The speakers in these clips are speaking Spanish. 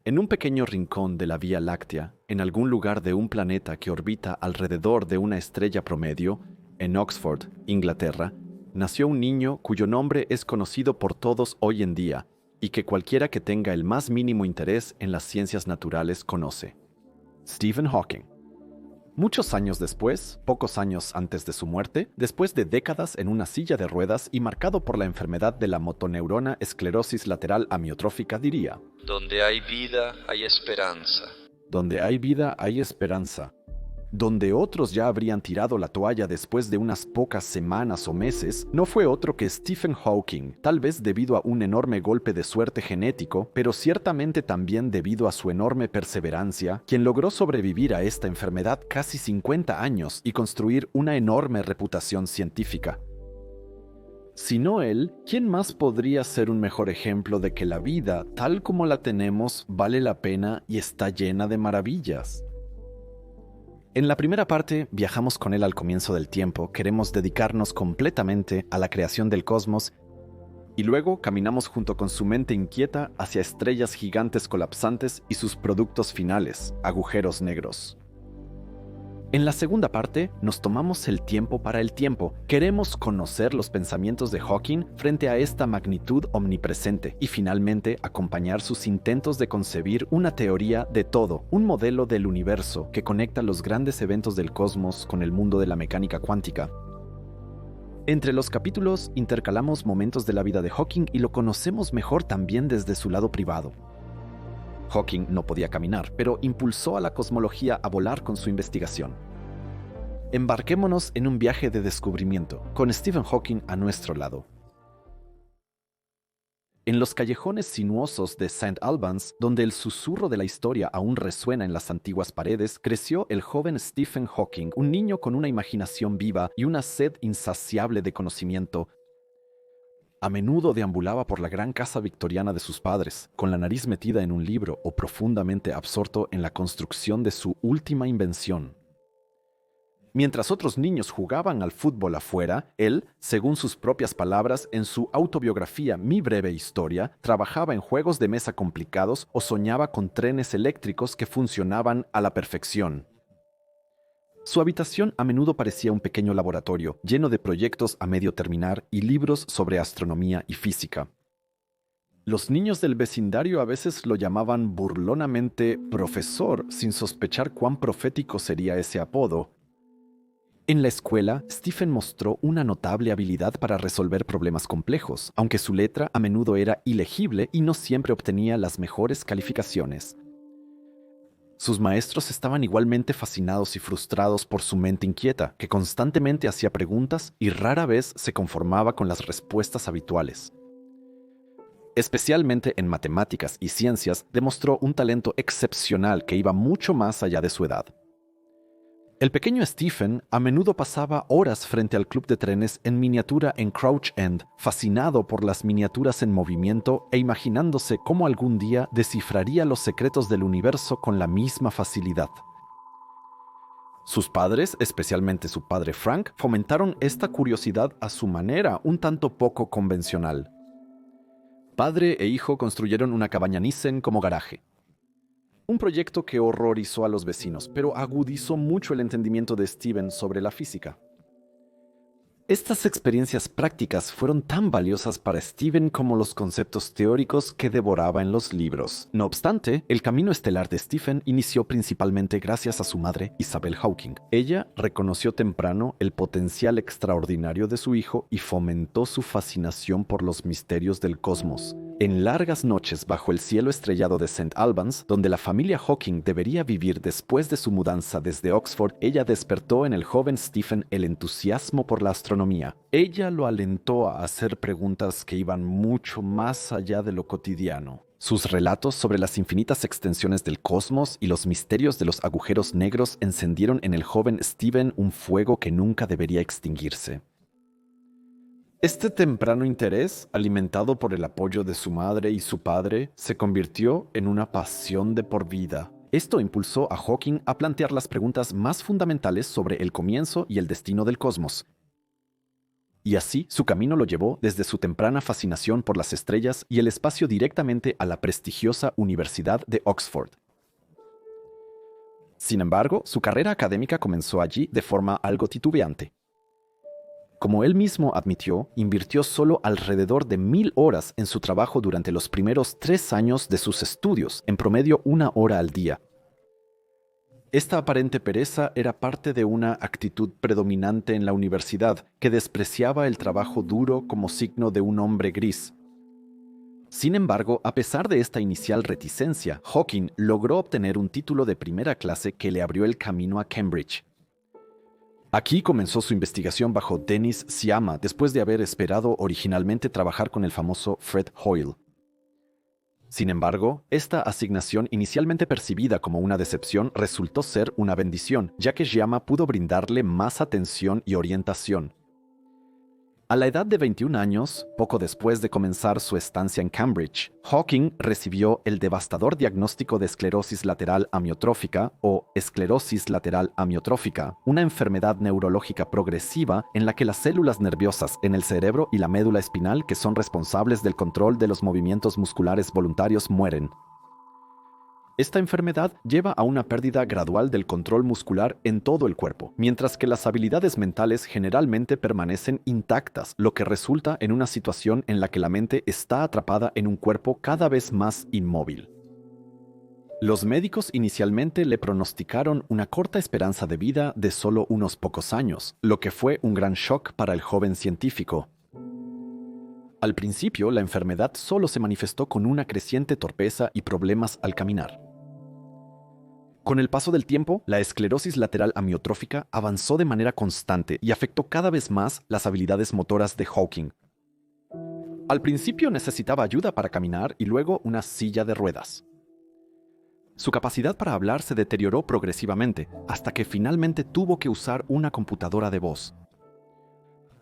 En un pequeño rincón de la Vía Láctea, en algún lugar de un planeta que orbita alrededor de una estrella promedio, en Oxford, Inglaterra, nació un niño cuyo nombre es conocido por todos hoy en día y que cualquiera que tenga el más mínimo interés en las ciencias naturales conoce: Stephen Hawking. Muchos años después, pocos años antes de su muerte, después de décadas en una silla de ruedas y marcado por la enfermedad de la motoneurona esclerosis lateral amiotrófica, diría: Donde hay vida, hay esperanza. donde hay vida, hay esperanza. Donde otros ya habrían tirado la toalla después de unas pocas semanas o meses, no fue otro que Stephen Hawking, tal vez debido a un enorme golpe de suerte genético, pero ciertamente también debido a su enorme perseverancia, quien logró sobrevivir a esta enfermedad casi 50 años y construir una enorme reputación científica. Si no él, ¿quién más podría ser un mejor ejemplo de que la vida, tal como la tenemos, vale la pena y está llena de maravillas? En la primera parte, viajamos con él al comienzo del tiempo, queremos dedicarnos completamente a la creación del cosmos y luego caminamos junto con su mente inquieta hacia estrellas gigantes colapsantes y sus productos finales, agujeros negros. En la segunda parte, nos tomamos el tiempo para el tiempo. Queremos conocer los pensamientos de Hawking frente a esta magnitud omnipresente y finalmente acompañar sus intentos de concebir una teoría de todo, un modelo del universo que conecta los grandes eventos del cosmos con el mundo de la mecánica cuántica. Entre los capítulos intercalamos momentos de la vida de Hawking y lo conocemos mejor también desde su lado privado. Hawking no podía caminar, pero impulsó a la cosmología a volar con su investigación. Embarquémonos en un viaje de descubrimiento, con Stephen Hawking a nuestro lado. En los callejones sinuosos de St. Albans, donde el susurro de la historia aún resuena en las antiguas paredes, creció el joven Stephen Hawking, un niño con una imaginación viva y una sed insaciable de conocimiento. A menudo deambulaba por la gran casa victoriana de sus padres, con la nariz metida en un libro o profundamente absorto en la construcción de su última invención. Mientras otros niños jugaban al fútbol afuera, él, según sus propias palabras en su autobiografía Mi breve historia, trabajaba en juegos de mesa complicados o soñaba con trenes eléctricos que funcionaban a la perfección. Su habitación a menudo parecía un pequeño laboratorio, lleno de proyectos a medio terminar y libros sobre astronomía y física. Los niños del vecindario a veces lo llamaban burlonamente profesor, sin sospechar cuán profético sería ese apodo. En la escuela, Stephen mostró una notable habilidad para resolver problemas complejos, aunque su letra a menudo era ilegible y no siempre obtenía las mejores calificaciones. Sus maestros estaban igualmente fascinados y frustrados por su mente inquieta, que constantemente hacía preguntas y rara vez se conformaba con las respuestas habituales. Especialmente en matemáticas y ciencias, demostró un talento excepcional que iba mucho más allá de su edad. El pequeño Stephen a menudo pasaba horas frente al club de trenes en miniatura en Crouch End, fascinado por las miniaturas en movimiento e imaginándose cómo algún día descifraría los secretos del universo con la misma facilidad. Sus padres, especialmente su padre Frank, fomentaron esta curiosidad a su manera un tanto poco convencional. Padre e hijo construyeron una cabaña Nissen como garaje. Un proyecto que horrorizó a los vecinos, pero agudizó mucho el entendimiento de Stephen sobre la física. Estas experiencias prácticas fueron tan valiosas para Stephen como los conceptos teóricos que devoraba en los libros. No obstante, el camino estelar de Stephen inició principalmente gracias a su madre, Isabel Hawking. Ella reconoció temprano el potencial extraordinario de su hijo y fomentó su fascinación por los misterios del cosmos. En largas noches bajo el cielo estrellado de St. Albans, donde la familia Hawking debería vivir después de su mudanza desde Oxford, ella despertó en el joven Stephen el entusiasmo por la astronomía. Ella lo alentó a hacer preguntas que iban mucho más allá de lo cotidiano. Sus relatos sobre las infinitas extensiones del cosmos y los misterios de los agujeros negros encendieron en el joven Stephen un fuego que nunca debería extinguirse. Este temprano interés, alimentado por el apoyo de su madre y su padre, se convirtió en una pasión de por vida. Esto impulsó a Hawking a plantear las preguntas más fundamentales sobre el comienzo y el destino del cosmos. y así su camino lo llevó desde su temprana fascinación por las estrellas y el espacio directamente a la prestigiosa Universidad de Oxford. Sin embargo, su carrera académica comenzó allí de forma algo titubeante. Como él mismo admitió, invirtió solo alrededor de 1000 horas en su trabajo durante los primeros 3 años de sus estudios, en promedio 1 hora al día. Esta aparente pereza era parte de una actitud predominante en la universidad que despreciaba el trabajo duro como signo de un hombre gris. Sin embargo, a pesar de esta inicial reticencia, Hawking logró obtener un título de primera clase que le abrió el camino a Cambridge. Aquí comenzó su investigación bajo Dennis Sciama después de haber esperado originalmente trabajar con el famoso Fred Hoyle. Sin embargo, esta asignación inicialmente percibida como una decepción resultó ser una bendición, ya que Sciama pudo brindarle más atención y orientación. A la edad de 21 años, poco después de comenzar su estancia en Cambridge, Hawking recibió el devastador diagnóstico de esclerosis lateral amiotrófica o esclerosis lateral amiotrófica, una enfermedad neurológica progresiva en la que las células nerviosas en el cerebro y la médula espinal que son responsables del control de los movimientos musculares voluntarios mueren. Esta enfermedad lleva a una pérdida gradual del control muscular en todo el cuerpo, mientras que las habilidades mentales generalmente permanecen intactas, lo que resulta en una situación en la que la mente está atrapada en un cuerpo cada vez más inmóvil. Los médicos inicialmente le pronosticaron una corta esperanza de vida de solo unos pocos años, lo que fue un gran shock para el joven científico. Al principio, la enfermedad solo se manifestó con una creciente torpeza y problemas al caminar. Con el paso del tiempo, la esclerosis lateral amiotrófica avanzó de manera constante y afectó cada vez más las habilidades motoras de Hawking. Al principio necesitaba ayuda para caminar y luego una silla de ruedas. Su capacidad para hablar se deterioró progresivamente, hasta que finalmente tuvo que usar una computadora de voz.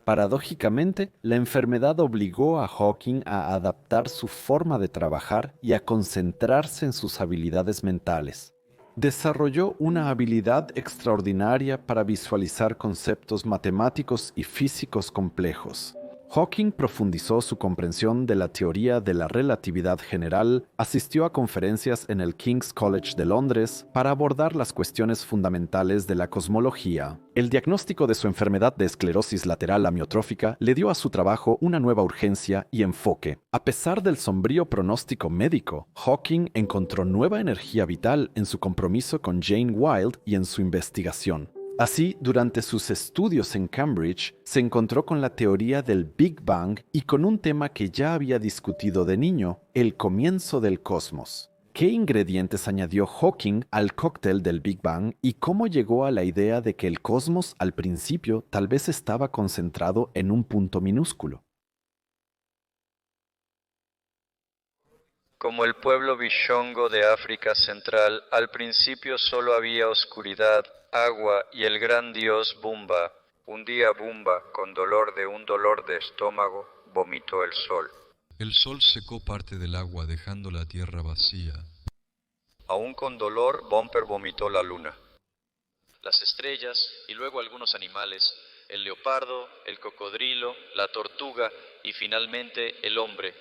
Paradójicamente, la enfermedad obligó a Hawking a adaptar su forma de trabajar y a concentrarse en sus habilidades mentales. Desarrolló una habilidad extraordinaria para visualizar conceptos matemáticos y físicos complejos. Hawking profundizó su comprensión de la teoría de la relatividad general, asistió a conferencias en el King's College de Londres para abordar las cuestiones fundamentales de la cosmología. El diagnóstico de su enfermedad de esclerosis lateral amiotrófica le dio a su trabajo una nueva urgencia y enfoque. A pesar del sombrío pronóstico médico, Hawking encontró nueva energía vital en su compromiso con Jane Wilde y en su investigación. Así, durante sus estudios en Cambridge, se encontró con la teoría del Big Bang y con un tema que ya había discutido de niño, el comienzo del cosmos. ¿Qué ingredientes añadió Hawking al cóctel del Big Bang y cómo llegó a la idea de que el cosmos al principio tal vez estaba concentrado en un punto minúsculo? Como el pueblo Bishongo de África Central, al principio solo había oscuridad, agua y el gran dios Bumba. Un día Bumba, con dolor de estómago, vomitó el sol. El sol secó parte del agua, dejando la tierra vacía. Aún con dolor, Bumper vomitó la luna. Las estrellas y luego algunos animales, el leopardo, el cocodrilo, la tortuga y finalmente el hombre.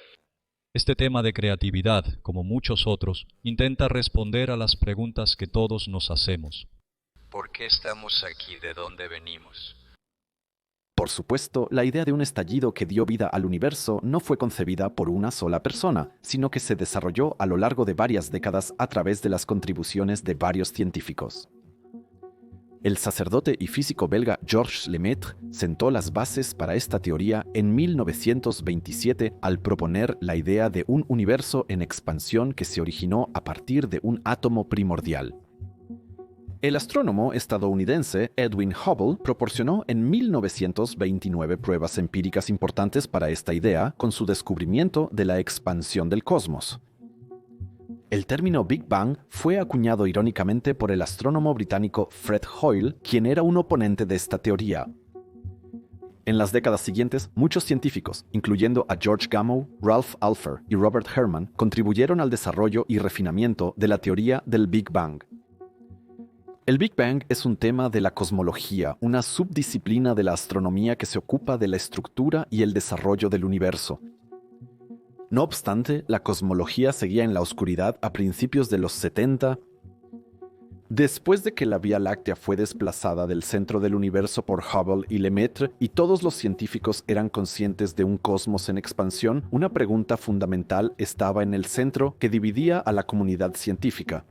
Este tema de creatividad, como muchos otros, intenta responder a las preguntas que todos nos hacemos. ¿Por qué estamos aquí? ¿De dónde venimos? Por supuesto, la idea de un estallido que dio vida al universo no fue concebida por una sola persona, sino que se desarrolló a lo largo de varias décadas a través de las contribuciones de varios científicos. El sacerdote y físico belga Georges Lemaitre sentó las bases para esta teoría en 1927 al proponer la idea de un universo en expansión que se originó a partir de un átomo primordial. El astrónomo estadounidense Edwin Hubble proporcionó en 1929 pruebas empíricas importantes para esta idea con su descubrimiento de la expansión del cosmos. El término Big Bang fue acuñado irónicamente por el astrónomo británico Fred Hoyle, quien era un oponente de esta teoría. En las décadas siguientes, muchos científicos, incluyendo a George Gamow, Ralph Alpher y Robert Herman, contribuyeron al desarrollo y refinamiento de la teoría del Big Bang. El Big Bang es un tema de la cosmología, una subdisciplina de la astronomía que se ocupa de la estructura y el desarrollo del universo. No obstante, la cosmología seguía en la oscuridad a principios de los 70. Después de que la Vía Láctea fue desplazada del centro del universo por Hubble y Lemaitre y todos los científicos eran conscientes de un cosmos en expansión, una pregunta fundamental estaba en el centro que dividía a la comunidad científica.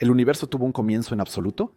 ¿El universo tuvo un comienzo en absoluto?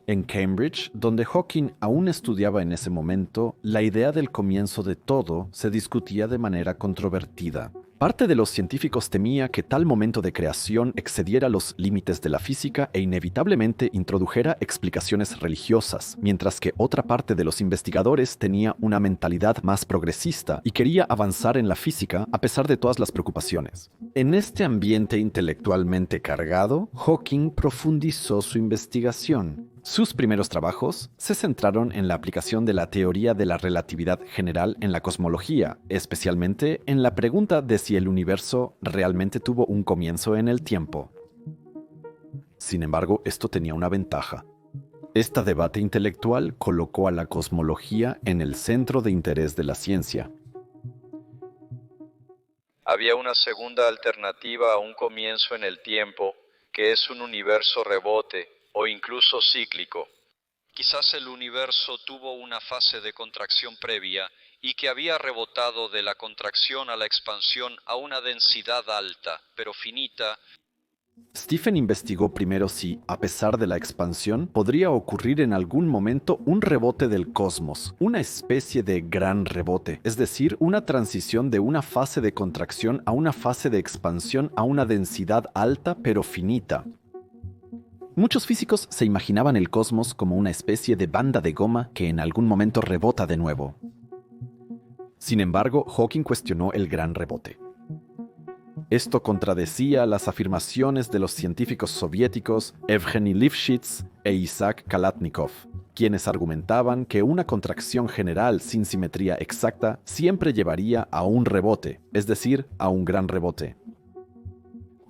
En Cambridge, donde Hawking aún estudiaba en ese momento, la idea del comienzo de todo se discutía de manera controvertida. Parte de los científicos temía que tal momento de creación excediera los límites de la física e inevitablemente introdujera explicaciones religiosas, mientras que otra parte de los investigadores tenía una mentalidad más progresista y quería avanzar en la física a pesar de todas las preocupaciones. En este ambiente intelectualmente cargado, Hawking profundizó su investigación. Sus primeros trabajos se centraron en la aplicación de la teoría de la relatividad general en la cosmología, especialmente en la pregunta de si el universo realmente tuvo un comienzo en el tiempo. Sin embargo, esto tenía una ventaja. Este debate intelectual colocó a la cosmología en el centro de interés de la ciencia. Había una segunda alternativa a un comienzo en el tiempo, que es un universo rebote, o incluso cíclico. Quizás el universo tuvo una fase de contracción previa y que había rebotado de la contracción a la expansión a una densidad alta, pero finita. Stephen investigó primero si, a pesar de la expansión, podría ocurrir en algún momento un rebote del cosmos, una especie de gran rebote, es decir, una transición de una fase de contracción a una fase de expansión a una densidad alta pero finita. Muchos físicos se imaginaban el cosmos como una especie de banda de goma que en algún momento rebota de nuevo. Sin embargo, Hawking cuestionó el gran rebote. Esto contradecía las afirmaciones de los científicos soviéticos Evgeny Lifshitz e Isaac Kalatnikov, quienes argumentaban que una contracción general sin simetría exacta siempre llevaría a un rebote, es decir, a un gran rebote.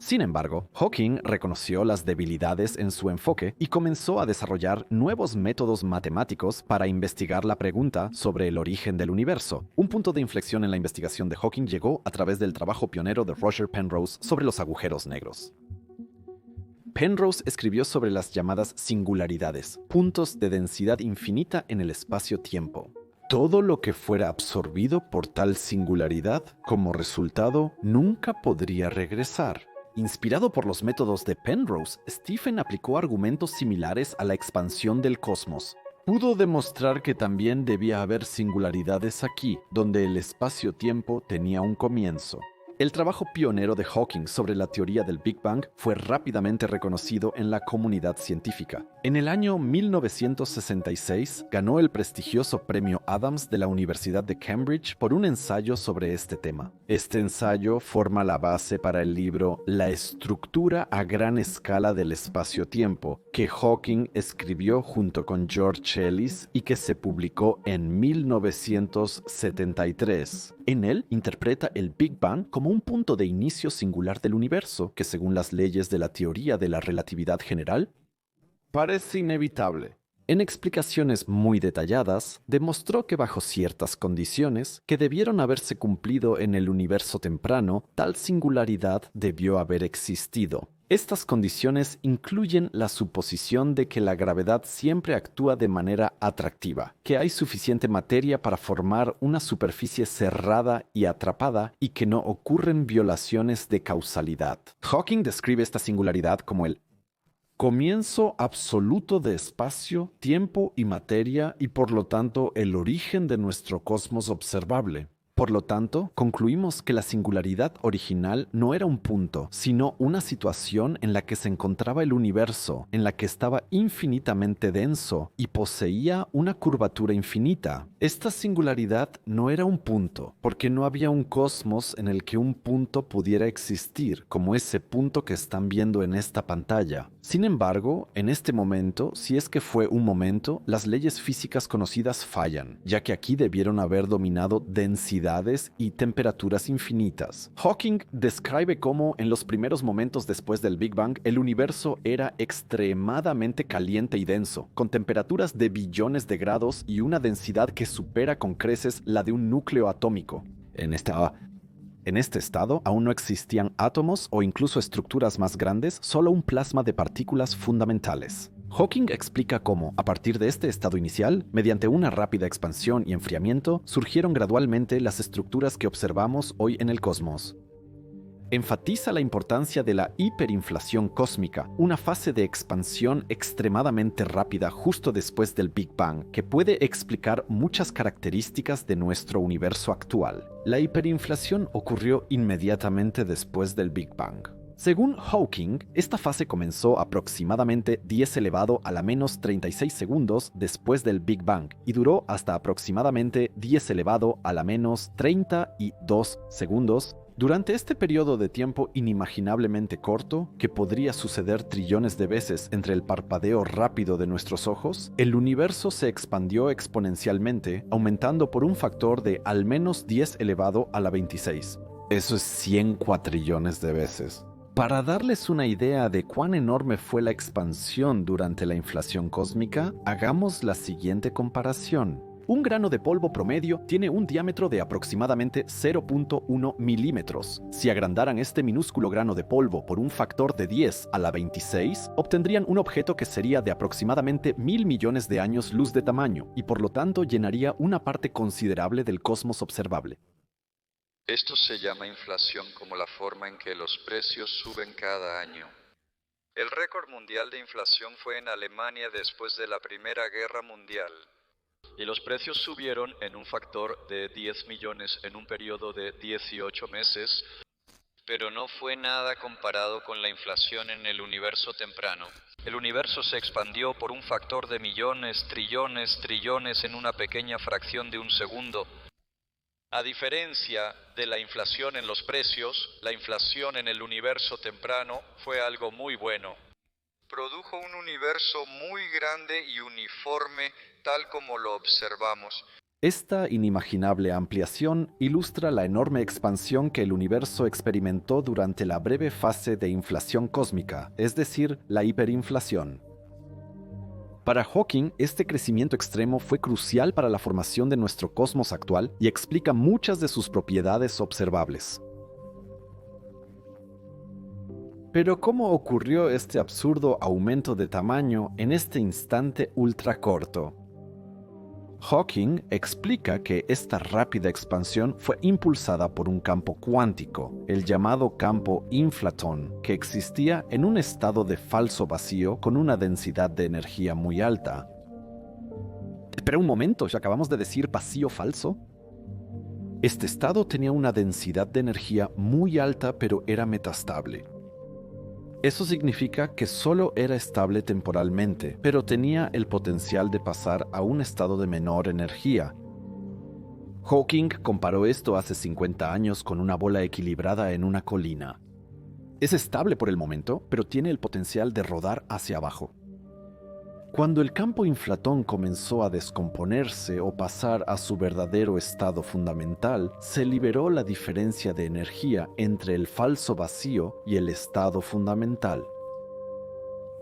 Sin embargo, Hawking reconoció las debilidades en su enfoque y comenzó a desarrollar nuevos métodos matemáticos para investigar la pregunta sobre el origen del universo. Un punto de inflexión en la investigación de Hawking llegó a través del trabajo pionero de Roger Penrose sobre los agujeros negros. Penrose escribió sobre las llamadas singularidades, puntos de densidad infinita en el espacio-tiempo. Todo lo que fuera absorbido por tal singularidad, como resultado, nunca podría regresar. Inspirado por los métodos de Penrose, Stephen aplicó argumentos similares a la expansión del cosmos. Pudo demostrar que también debía haber singularidades aquí, donde el espacio-tiempo tenía un comienzo. El trabajo pionero de Hawking sobre la teoría del Big Bang fue rápidamente reconocido en la comunidad científica. En el año 1966 ganó el prestigioso Premio Adams de la Universidad de Cambridge por un ensayo sobre este tema. Este ensayo forma la base para el libro La estructura a gran escala del espacio-tiempo, que Hawking escribió junto con George Ellis y que se publicó en 1973. En él interpreta el Big Bang como un punto de inicio singular del universo que, según las leyes de la teoría de la relatividad general, parece inevitable. En explicaciones muy detalladas, demostró que bajo ciertas condiciones que debieron haberse cumplido en el universo temprano, tal singularidad debió haber existido. Estas condiciones incluyen la suposición de que la gravedad siempre actúa de manera atractiva, que hay suficiente materia para formar una superficie cerrada y atrapada y que no ocurren violaciones de causalidad. Hawking describe esta singularidad como el comienzo absoluto de espacio, tiempo y materia y por lo tanto el origen de nuestro cosmos observable. Por lo tanto, concluimos que la singularidad original no era un punto, sino una situación en la que se encontraba el universo, en la que estaba infinitamente denso y poseía una curvatura infinita. Esta singularidad no era un punto, porque no había un cosmos en el que un punto pudiera existir, como ese punto que están viendo en esta pantalla. Sin embargo, en este momento, si es que fue un momento, las leyes físicas conocidas fallan, ya que aquí debieron haber dominado densidad velocidades y temperaturas infinitas. Hawking describe cómo en los primeros momentos después del Big Bang el universo era extremadamente caliente y denso, con temperaturas de billones de grados y una densidad que supera con creces la de un núcleo atómico. En este estado aún no existían átomos o incluso estructuras más grandes, solo un plasma de partículas fundamentales. Hawking explica cómo, a partir de este estado inicial, mediante una rápida expansión y enfriamiento, surgieron gradualmente las estructuras que observamos hoy en el cosmos. Enfatiza la importancia de la hiperinflación cósmica, una fase de expansión extremadamente rápida justo después del Big Bang, que puede explicar muchas características de nuestro universo actual. La hiperinflación ocurrió inmediatamente después del Big Bang. Según Hawking, esta fase comenzó aproximadamente 10 elevado a la menos 36 segundos después del Big Bang y duró hasta aproximadamente 10 elevado a la menos 32 segundos. Durante este periodo de tiempo inimaginablemente corto, que podría suceder trillones de veces entre el parpadeo rápido de nuestros ojos, el universo se expandió exponencialmente, aumentando por un factor de al menos 10 elevado a la 26. Eso es 100 cuatrillones de veces. Para darles una idea de cuán enorme fue la expansión durante la inflación cósmica, hagamos la siguiente comparación. Un grano de polvo promedio tiene un diámetro de aproximadamente 0.1 milímetros. Si agrandaran este minúsculo grano de polvo por un factor de 10 a la 26, obtendrían un objeto que sería de aproximadamente 1.000 millones de años luz de tamaño y por lo tanto llenaría una parte considerable del cosmos observable. Esto se llama inflación como la forma en que los precios suben cada año. El récord mundial de inflación fue en Alemania después de la Primera Guerra Mundial. Y los precios subieron en un factor de 10 millones en un periodo de 18 meses, pero no fue nada comparado con la inflación en el universo temprano. El universo se expandió por un factor de millones, trillones en una pequeña fracción de un segundo. A diferencia de la inflación en los precios, la inflación en el universo temprano fue algo muy bueno. Produjo un universo muy grande y uniforme, tal como lo observamos. Esta inimaginable ampliación ilustra la enorme expansión que el universo experimentó durante la breve fase de inflación cósmica, es decir, la hiperinflación. Para Hawking, este crecimiento extremo fue crucial para la formación de nuestro cosmos actual y explica muchas de sus propiedades observables. Pero ¿cómo ocurrió este absurdo aumento de tamaño en este instante ultracorto? Hawking explica que esta rápida expansión fue impulsada por un campo cuántico, el llamado campo inflatón, que existía en un estado de falso vacío con una densidad de energía muy alta. Espera un momento, ¿ya acabamos de decir vacío falso? Este estado tenía una densidad de energía muy alta, pero era metastable. Eso significa que solo era estable temporalmente, pero tenía el potencial de pasar a un estado de menor energía. Hawking comparó esto hace 50 años con una bola equilibrada en una colina. Es estable por el momento, pero tiene el potencial de rodar hacia abajo. Cuando el campo inflatón comenzó a descomponerse o pasar a su verdadero estado fundamental, se liberó la diferencia de energía entre el falso vacío y el estado fundamental.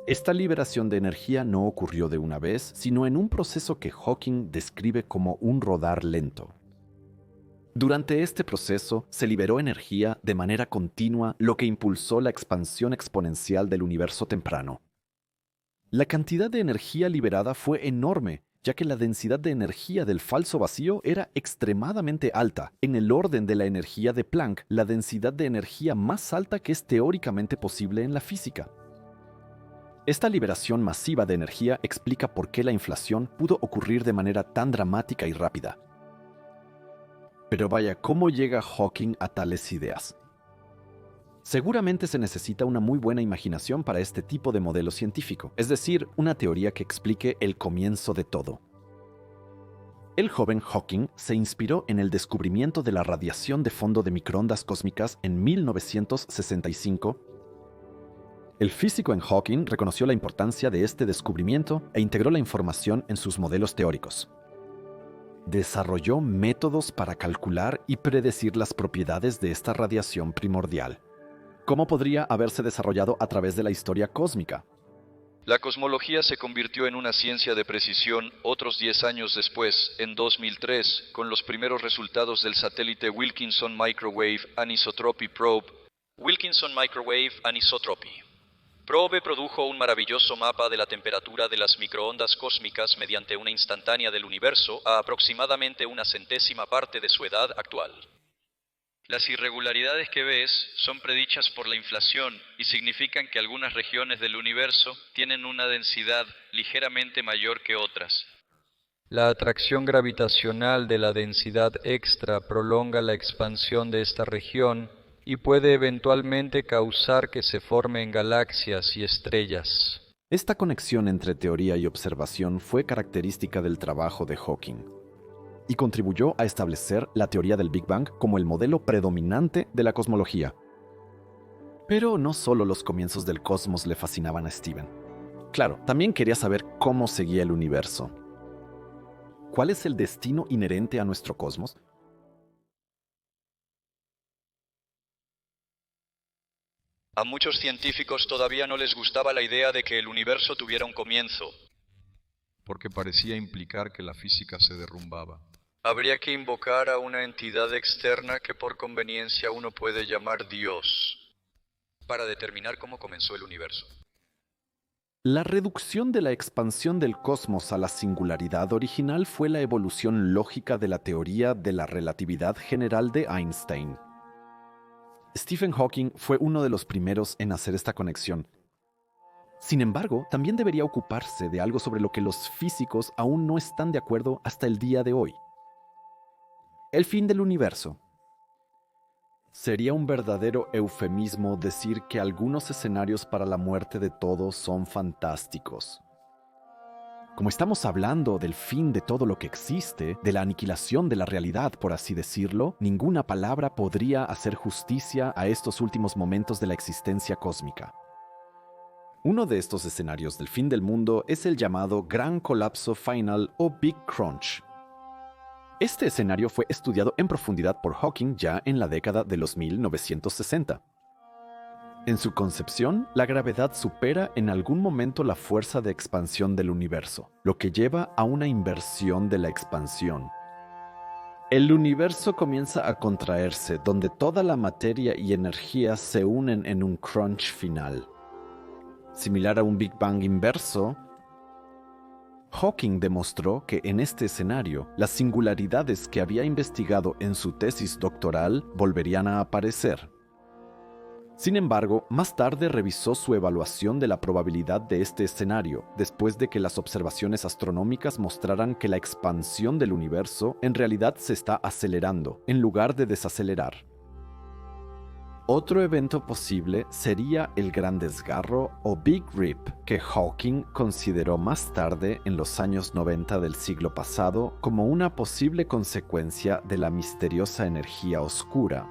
Esta liberación de energía no ocurrió de una vez, sino en un proceso que Hawking describe como un rodar lento. Durante este proceso, se liberó energía de manera continua, lo que impulsó la expansión exponencial del universo temprano. La cantidad de energía liberada fue enorme, ya que la densidad de energía del falso vacío era extremadamente alta, en el orden de la energía de Planck, la densidad de energía más alta que es teóricamente posible en la física. Esta liberación masiva de energía explica por qué la inflación pudo ocurrir de manera tan dramática y rápida. Pero vaya, ¿cómo llega Hawking a tales ideas? Seguramente se necesita una muy buena imaginación para este tipo de modelo científico, es decir, una teoría que explique el comienzo de todo. El joven Hawking se inspiró en el descubrimiento de la radiación de fondo de microondas cósmicas en 1965. El físico en Hawking reconoció la importancia de este descubrimiento e integró la información en sus modelos teóricos. desarrolló métodos para calcular y predecir las propiedades de esta radiación primordial. ¿Cómo podría haberse desarrollado a través de la historia cósmica? La cosmología se convirtió en una ciencia de precisión otros 10 años después, en 2003, con los primeros resultados del satélite Wilkinson Microwave Anisotropy Probe. Wilkinson Microwave Anisotropy Probe produjo un maravilloso mapa de la temperatura de las microondas cósmicas mediante una instantánea del universo a aproximadamente una centésima parte de su edad actual. Las irregularidades que ves son predichas por la inflación y significan que algunas regiones del universo tienen una densidad ligeramente mayor que otras. La atracción gravitacional de la densidad extra prolonga la expansión de esta región y puede eventualmente causar que se formen galaxias y estrellas. Esta conexión entre teoría y observación fue característica del trabajo de Hawking y contribuyó a establecer la teoría del Big Bang como el modelo predominante de la cosmología. Pero no solo los comienzos del cosmos le fascinaban a Stephen. Claro, también quería saber cómo seguía el universo. ¿Cuál es el destino inherente a nuestro cosmos? A muchos científicos todavía no les gustaba la idea de que el universo tuviera un comienzo, porque parecía implicar que la física se derrumbaba. Habría que invocar a una entidad externa que por conveniencia uno puede llamar Dios, para determinar cómo comenzó el universo. La reducción de la expansión del cosmos a la singularidad original fue la evolución lógica de la teoría de la relatividad general de Einstein. Stephen Hawking fue uno de los primeros en hacer esta conexión. Sin embargo, también debería ocuparse de algo sobre lo que los físicos aún no están de acuerdo hasta el día de hoy. El fin del universo. Sería un verdadero eufemismo decir que algunos escenarios para la muerte de todos son fantásticos. Como estamos hablando del fin de todo lo que existe, de la aniquilación de la realidad, por así decirlo, ninguna palabra podría hacer justicia a estos últimos momentos de la existencia cósmica. Uno de estos escenarios del fin del mundo es el llamado Gran Colapso Final o Big Crunch. Este escenario fue estudiado en profundidad por Hawking ya en la década de los 1960. En su concepción, la gravedad supera en algún momento la fuerza de expansión del universo, lo que lleva a una inversión de la expansión. El universo comienza a contraerse, donde toda la materia y energía se unen en un crunch final. Similar a un Big Bang inverso, Hawking demostró que en este escenario, las singularidades que había investigado en su tesis doctoral volverían a aparecer. Sin embargo, más tarde revisó su evaluación de la probabilidad de este escenario, después de que las observaciones astronómicas mostraran que la expansión del universo en realidad se está acelerando, en lugar de desacelerar. Otro evento posible sería el Gran Desgarro o Big Rip, que Hawking consideró más tarde, en los años 90 del siglo pasado, como una posible consecuencia de la misteriosa energía oscura.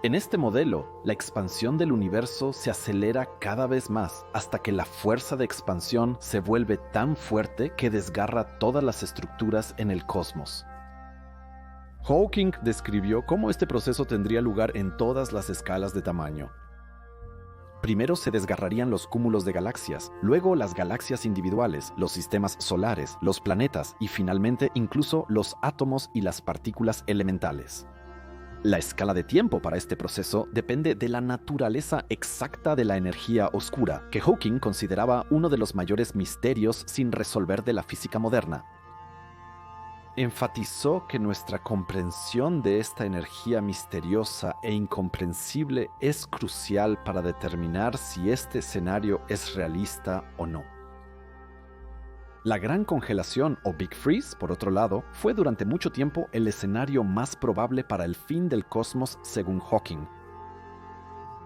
En este modelo, la expansión del universo se acelera cada vez más hasta que la fuerza de expansión se vuelve tan fuerte que desgarra todas las estructuras en el cosmos. Hawking describió cómo este proceso tendría lugar en todas las escalas de tamaño. Primero se desgarrarían los cúmulos de galaxias, luego las galaxias individuales, los sistemas solares, los planetas y finalmente incluso los átomos y las partículas elementales. La escala de tiempo para este proceso depende de la naturaleza exacta de la energía oscura, que Hawking consideraba uno de los mayores misterios sin resolver de la física moderna. Enfatizó que nuestra comprensión de esta energía misteriosa e incomprensible es crucial para determinar si este escenario es realista o no. La Gran Congelación o Big Freeze, por otro lado, fue durante mucho tiempo el escenario más probable para el fin del cosmos según Hawking.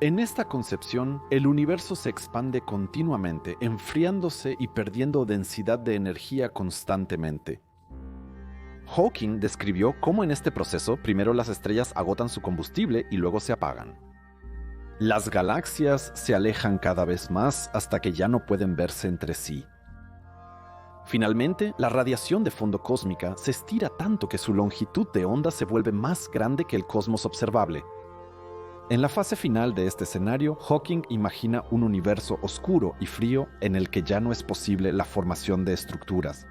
En esta concepción, el universo se expande continuamente, enfriándose y perdiendo densidad de energía constantemente. Hawking describió cómo en este proceso primero las estrellas agotan su combustible y luego se apagan. Las galaxias se alejan cada vez más hasta que ya no pueden verse entre sí. Finalmente, la radiación de fondo cósmica se estira tanto que su longitud de onda se vuelve más grande que el cosmos observable. En la fase final de este escenario, Hawking imagina un universo oscuro y frío en el que ya no es posible la formación de estructuras.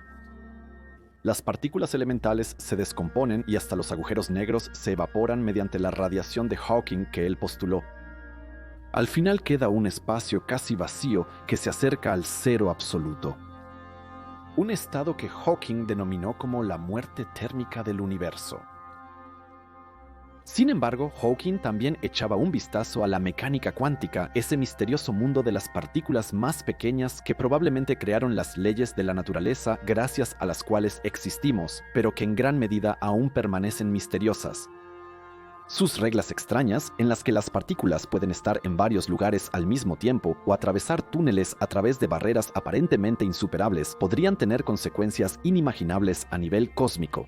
Las partículas elementales se descomponen y hasta los agujeros negros se evaporan mediante la radiación de Hawking que él postuló. Al final queda un espacio casi vacío que se acerca al cero absoluto. Un estado que Hawking denominó como la muerte térmica del universo. Sin embargo, Hawking también echaba un vistazo a la mecánica cuántica, ese misterioso mundo de las partículas más pequeñas que probablemente crearon las leyes de la naturaleza gracias a las cuales existimos, pero que en gran medida aún permanecen misteriosas. Sus reglas extrañas, en las que las partículas pueden estar en varios lugares al mismo tiempo o atravesar túneles a través de barreras aparentemente insuperables, podrían tener consecuencias inimaginables a nivel cósmico.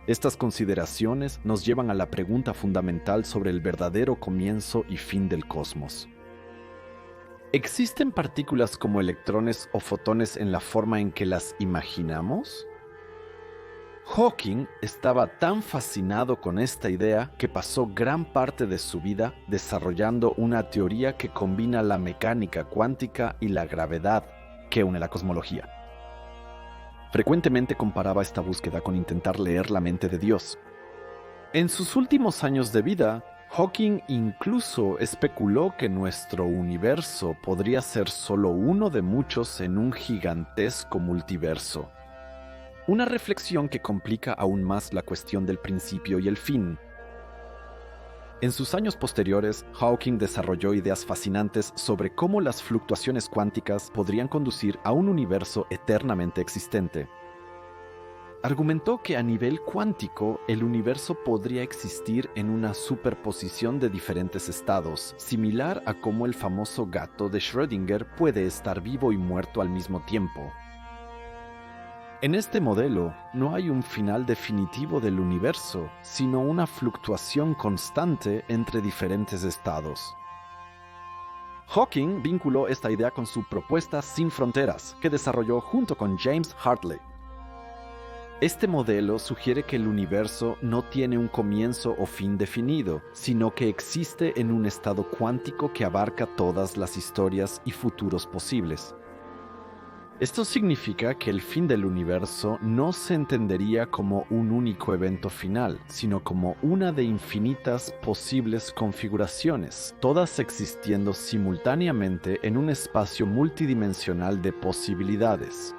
Estas consideraciones nos llevan a la pregunta fundamental sobre el verdadero comienzo y fin del cosmos. ¿Existen partículas como electrones o fotones en la forma en que las imaginamos? Hawking estaba tan fascinado con esta idea que pasó gran parte de su vida desarrollando una teoría que combina la mecánica cuántica y la gravedad que une la cosmología. Frecuentemente comparaba esta búsqueda con intentar leer la mente de Dios. En sus últimos años de vida, Hawking incluso especuló que nuestro universo podría ser solo uno de muchos en un gigantesco multiverso. Una reflexión que complica aún más la cuestión del principio y el fin. En sus años posteriores, Hawking desarrolló ideas fascinantes sobre cómo las fluctuaciones cuánticas podrían conducir a un universo eternamente existente. Argumentó que a nivel cuántico, el universo podría existir en una superposición de diferentes estados, similar a cómo el famoso gato de Schrödinger puede estar vivo y muerto al mismo tiempo. En este modelo, no hay un final definitivo del universo, sino una fluctuación constante entre diferentes estados. Hawking vinculó esta idea con su propuesta sin fronteras, que desarrolló junto con James Hartley. Este modelo sugiere que el universo no tiene un comienzo o fin definido, sino que existe en un estado cuántico que abarca todas las historias y futuros posibles. Esto significa que el fin del universo no se entendería como un único evento final, sino como una de infinitas posibles configuraciones, todas existiendo simultáneamente en un espacio multidimensional de posibilidades.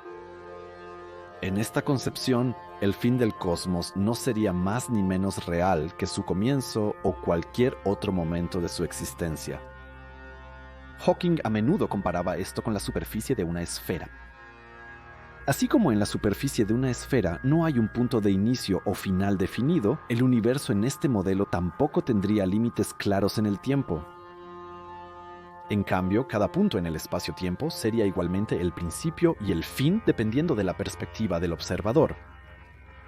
En esta concepción, el fin del cosmos no sería más ni menos real que su comienzo o cualquier otro momento de su existencia. Hawking a menudo comparaba esto con la superficie de una esfera. Así como en la superficie de una esfera no hay un punto de inicio o final definido, el universo en este modelo tampoco tendría límites claros en el tiempo. En cambio, cada punto en el espacio-tiempo sería igualmente el principio y el fin dependiendo de la perspectiva del observador.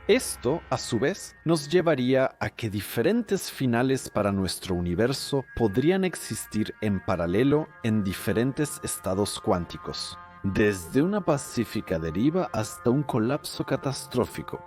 Esto, a su vez, nos llevaría a que diferentes finales para nuestro universo podrían existir en paralelo en diferentes estados cuánticos. Desde una pacífica deriva hasta un colapso catastrófico.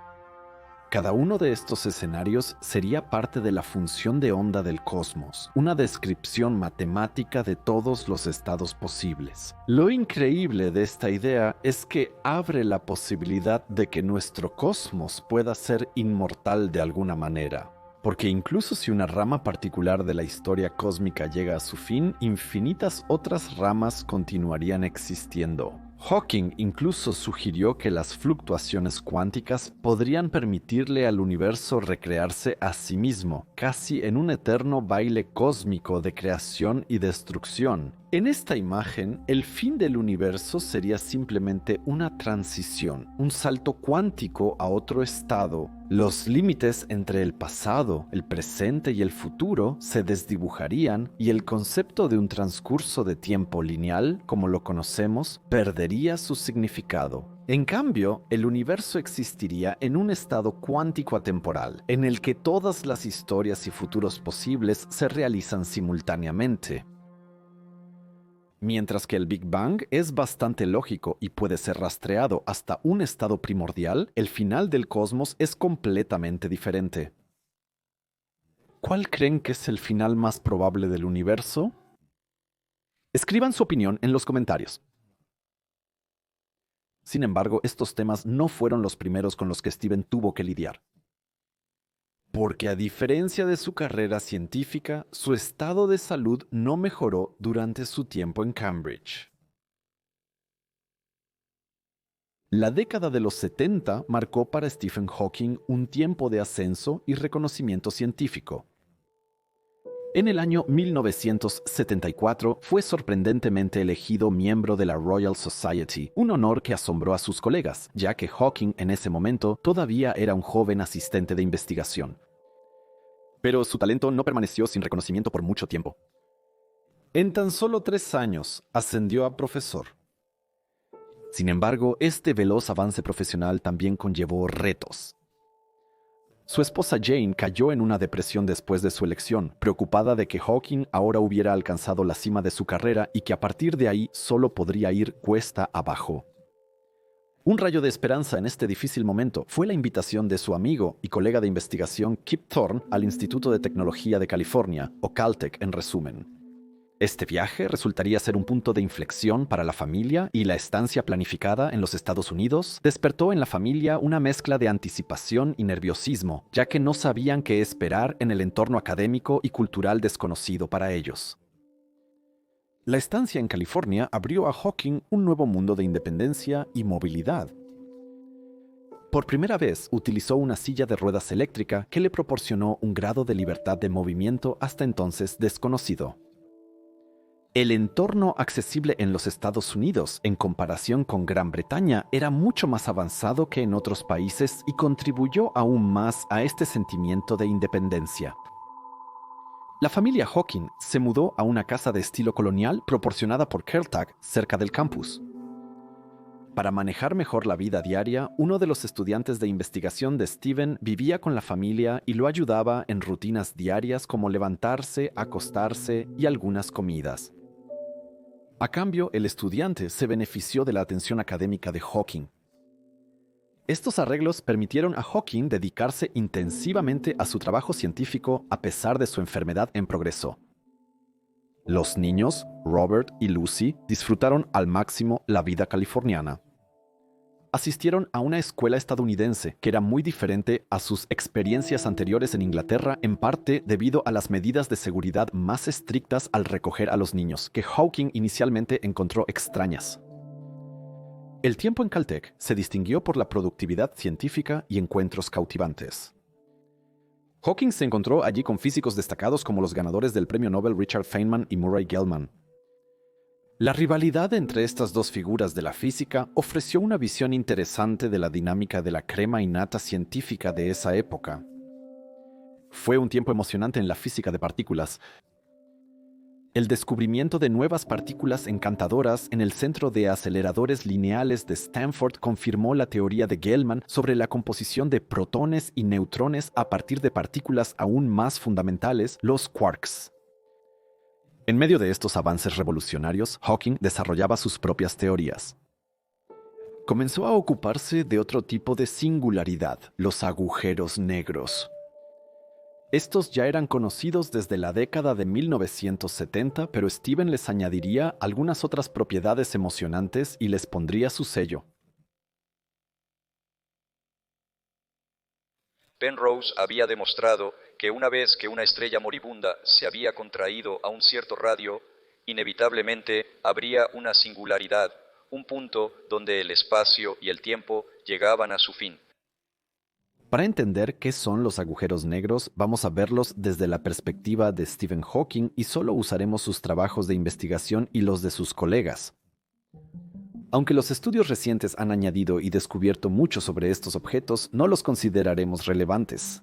Cada uno de estos escenarios sería parte de la función de onda del cosmos, una descripción matemática de todos los estados posibles. Lo increíble de esta idea es que abre la posibilidad de que nuestro cosmos pueda ser inmortal de alguna manera. Porque incluso si una rama particular de la historia cósmica llega a su fin, infinitas otras ramas continuarían existiendo. Hawking incluso sugirió que las fluctuaciones cuánticas podrían permitirle al universo recrearse a sí mismo, casi en un eterno baile cósmico de creación y destrucción. En esta imagen, el fin del universo sería simplemente una transición, un salto cuántico a otro estado. Los límites entre el pasado, el presente y el futuro se desdibujarían y el concepto de un transcurso de tiempo lineal, como lo conocemos, perdería su significado. En cambio, el universo existiría en un estado cuántico atemporal, en el que todas las historias y futuros posibles se realizan simultáneamente. Mientras que el Big Bang es bastante lógico y puede ser rastreado hasta un estado primordial, el final del cosmos es completamente diferente. ¿Cuál creen que es el final más probable del universo? Escriban su opinión en los comentarios. Sin embargo, estos temas no fueron los primeros con los que Stephen tuvo que lidiar. Porque a diferencia de su carrera científica, su estado de salud no mejoró durante su tiempo en Cambridge. La década de los 70 marcó para Stephen Hawking un tiempo de ascenso y reconocimiento científico. En el año 1974 fue sorprendentemente elegido miembro de la Royal Society, un honor que asombró a sus colegas, ya que Hawking en ese momento todavía era un joven asistente de investigación. Pero su talento no permaneció sin reconocimiento por mucho tiempo. En tan solo 3 años ascendió a profesor. Sin embargo, este veloz avance profesional también conllevó retos. Su esposa Jane cayó en una depresión después de su elección, preocupada de que Hawking ahora hubiera alcanzado la cima de su carrera y que a partir de ahí solo podría ir cuesta abajo. Un rayo de esperanza en este difícil momento fue la invitación de su amigo y colega de investigación Kip Thorne al Instituto de Tecnología de California, o Caltech en resumen. Este viaje resultaría ser un punto de inflexión para la familia y la estancia planificada en los Estados Unidos despertó en la familia una mezcla de anticipación y nerviosismo, ya que no sabían qué esperar en el entorno académico y cultural desconocido para ellos. La estancia en California abrió a Hawking un nuevo mundo de independencia y movilidad. Por primera vez utilizó una silla de ruedas eléctrica que le proporcionó un grado de libertad de movimiento hasta entonces desconocido. El entorno accesible en los Estados Unidos, en comparación con Gran Bretaña, era mucho más avanzado que en otros países y contribuyó aún más a este sentimiento de independencia. La familia Hawking se mudó a una casa de estilo colonial proporcionada por Caltech cerca del campus. Para manejar mejor la vida diaria, uno de los estudiantes de investigación de Stephen vivía con la familia y lo ayudaba en rutinas diarias como levantarse, acostarse y algunas comidas. A cambio, el estudiante se benefició de la atención académica de Hawking. Estos arreglos permitieron a Hawking dedicarse intensivamente a su trabajo científico a pesar de su enfermedad en progreso. Los niños, Robert y Lucy, disfrutaron al máximo la vida californiana. Asistieron a una escuela estadounidense que era muy diferente a sus experiencias anteriores en Inglaterra, en parte debido a las medidas de seguridad más estrictas al recoger a los niños, que Hawking inicialmente encontró extrañas. El tiempo en Caltech se distinguió por la productividad científica y encuentros cautivantes. Hawking se encontró allí con físicos destacados como los ganadores del premio Nobel Richard Feynman y Murray Gell-Mann. La rivalidad entre estas dos figuras de la física ofreció una visión interesante de la dinámica de la crema innata científica de esa época. Fue un tiempo emocionante en la física de partículas. El descubrimiento de nuevas partículas encantadoras en el Centro de Aceleradores Lineales de Stanford confirmó la teoría de Gell-Mann sobre la composición de protones y neutrones a partir de partículas aún más fundamentales, los quarks. En medio de estos avances revolucionarios, Hawking desarrollaba sus propias teorías. Comenzó a ocuparse de otro tipo de singularidad, los agujeros negros. Estos ya eran conocidos desde la década de 1970, pero Stephen les añadiría algunas otras propiedades emocionantes y les pondría su sello. Penrose había demostrado que una vez que una estrella moribunda se había contraído a un cierto radio, inevitablemente habría una singularidad, un punto donde el espacio y el tiempo llegaban a su fin. Para entender qué son los agujeros negros, vamos a verlos desde la perspectiva de Stephen Hawking y solo usaremos sus trabajos de investigación y los de sus colegas. Aunque los estudios recientes han añadido y descubierto mucho sobre estos objetos, no los consideraremos relevantes.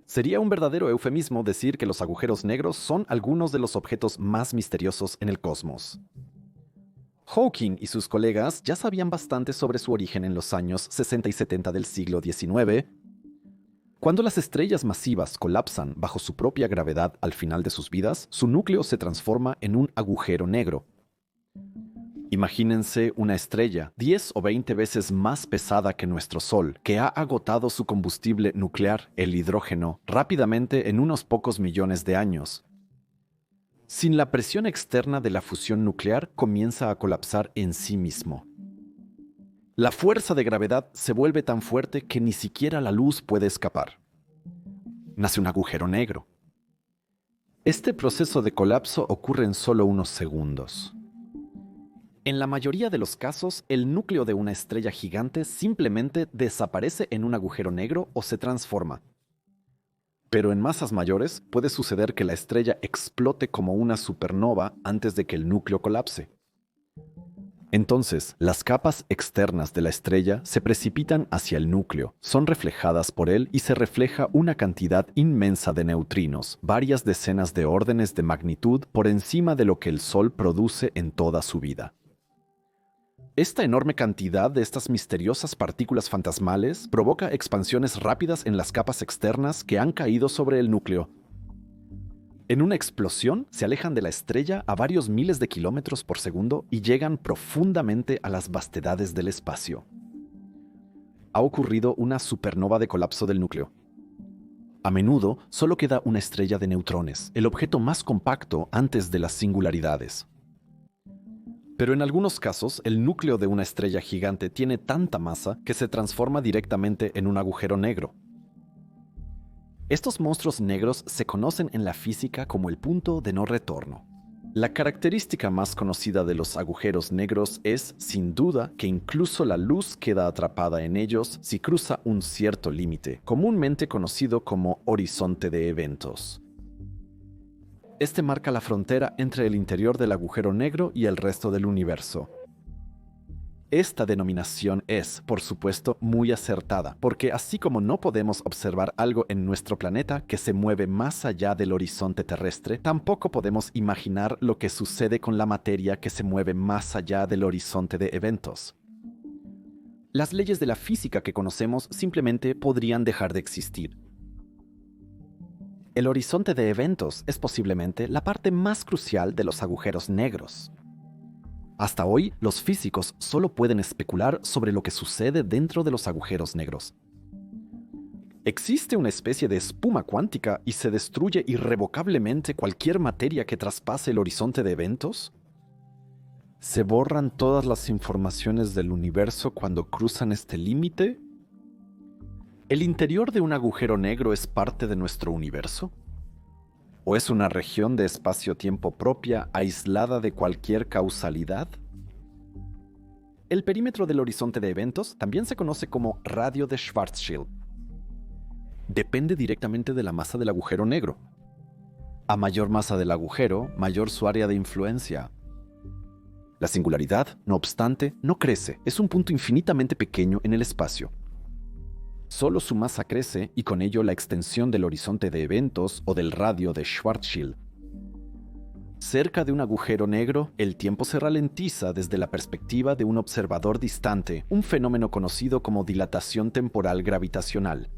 Sería un verdadero eufemismo decir que los agujeros negros son algunos de los objetos más misteriosos en el cosmos. Hawking y sus colegas ya sabían bastante sobre su origen en los años 60 y 70 del siglo XIX, Cuando las estrellas masivas colapsan bajo su propia gravedad al final de sus vidas, su núcleo se transforma en un agujero negro. Imagínense una estrella 10 o 20 veces más pesada que nuestro Sol, que ha agotado su combustible nuclear, el hidrógeno, rápidamente en unos pocos millones de años. Sin la presión externa de la fusión nuclear, comienza a colapsar en sí mismo. La fuerza de gravedad se vuelve tan fuerte que ni siquiera la luz puede escapar. Nace un agujero negro. Este proceso de colapso ocurre en solo unos segundos. En la mayoría de los casos, el núcleo de una estrella gigante simplemente desaparece en un agujero negro o se transforma. Pero en masas mayores puede suceder que la estrella explote como una supernova antes de que el núcleo colapse. Entonces, las capas externas de la estrella se precipitan hacia el núcleo, son reflejadas por él y se refleja una cantidad inmensa de neutrinos, varias decenas de órdenes de magnitud por encima de lo que el Sol produce en toda su vida. Esta enorme cantidad de estas misteriosas partículas fantasmales provoca expansiones rápidas en las capas externas que han caído sobre el núcleo. En una explosión, se alejan de la estrella a varios miles de kilómetros por segundo y llegan profundamente a las vastedades del espacio. Ha ocurrido una supernova de colapso del núcleo. A menudo solo queda una estrella de neutrones, el objeto más compacto antes de las singularidades. Pero en algunos casos, el núcleo de una estrella gigante tiene tanta masa que se transforma directamente en un agujero negro. Estos monstruos negros se conocen en la física como el punto de no retorno. La característica más conocida de los agujeros negros es, sin duda, que incluso la luz queda atrapada en ellos si cruza un cierto límite, comúnmente conocido como horizonte de eventos. Este marca la frontera entre el interior del agujero negro y el resto del universo. Esta denominación es, por supuesto, muy acertada, porque así como no podemos observar algo en nuestro planeta que se mueve más allá del horizonte terrestre, tampoco podemos imaginar lo que sucede con la materia que se mueve más allá del horizonte de eventos. Las leyes de la física que conocemos simplemente podrían dejar de existir. El horizonte de eventos es posiblemente la parte más crucial de los agujeros negros. Hasta hoy, los físicos solo pueden especular sobre lo que sucede dentro de los agujeros negros. ¿Existe una especie de espuma cuántica y se destruye irrevocablemente cualquier materia que traspase el horizonte de eventos? ¿Se borran todas las informaciones del universo cuando cruzan este límite? ¿El interior de un agujero negro es parte de nuestro universo? ¿O es una región de espacio-tiempo propia, aislada de cualquier causalidad? El perímetro del horizonte de eventos también se conoce como radio de Schwarzschild. Depende directamente de la masa del agujero negro. A mayor masa del agujero, mayor su área de influencia. La singularidad, no obstante, no crece, es un punto infinitamente pequeño en el espacio. Solo su masa crece y con ello la extensión del horizonte de eventos o del radio de Schwarzschild. Cerca de un agujero negro, el tiempo se ralentiza desde la perspectiva de un observador distante, un fenómeno conocido como dilatación temporal gravitacional.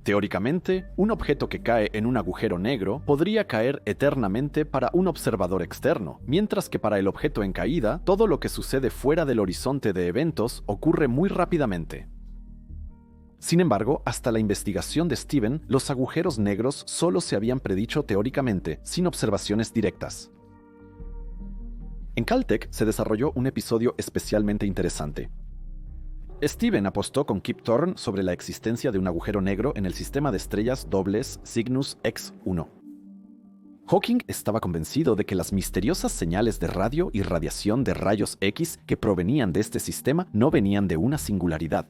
Teóricamente, un objeto que cae en un agujero negro podría caer eternamente para un observador externo, mientras que para el objeto en caída, todo lo que sucede fuera del horizonte de eventos ocurre muy rápidamente. Sin embargo, hasta la investigación de Steven, los agujeros negros solo se habían predicho teóricamente, sin observaciones directas. En Caltech se desarrolló un episodio especialmente interesante. Steven apostó con Kip Thorne sobre la existencia de un agujero negro en el sistema de estrellas dobles Cygnus X1. Hawking estaba convencido de que las misteriosas señales de radio y radiación de rayos X que provenían de este sistema no venían de una singularidad.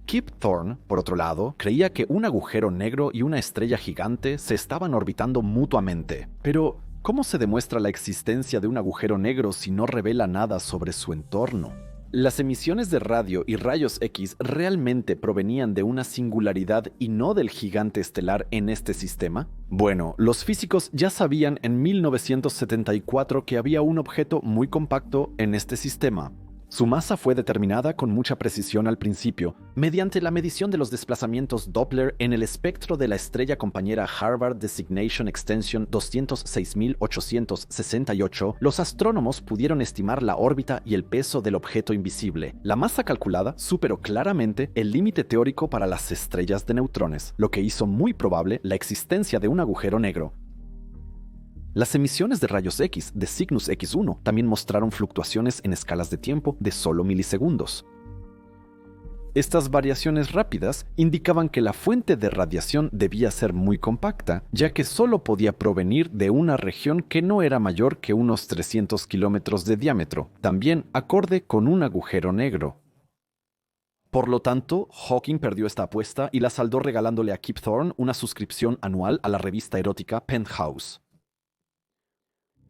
Kip Thorne, por otro lado, creía que un agujero negro y una estrella gigante se estaban orbitando mutuamente. Pero, ¿cómo se demuestra la existencia de un agujero negro si no revela nada sobre su entorno? ¿Las emisiones de radio y rayos X realmente provenían de una singularidad y no del gigante estelar en este sistema? Bueno, los físicos ya sabían en 1974 que había un objeto muy compacto en este sistema. Su masa fue determinada con mucha precisión al principio, mediante la medición de los desplazamientos Doppler en el espectro de la estrella compañera Harvard Designation Extension 206868. Los astrónomos pudieron estimar la órbita y el peso del objeto invisible. La masa calculada superó claramente el límite teórico para las estrellas de neutrones, lo que hizo muy probable la existencia de un agujero negro. Las emisiones de rayos X de Cygnus X1 también mostraron fluctuaciones en escalas de tiempo de solo milisegundos. Estas variaciones rápidas indicaban que la fuente de radiación debía ser muy compacta, ya que solo podía provenir de una región que no era mayor que unos 300 kilómetros de diámetro, también acorde con un agujero negro. Por lo tanto, Hawking perdió esta apuesta y la saldó regalándole a Kip Thorne una suscripción anual a la revista erótica Penthouse.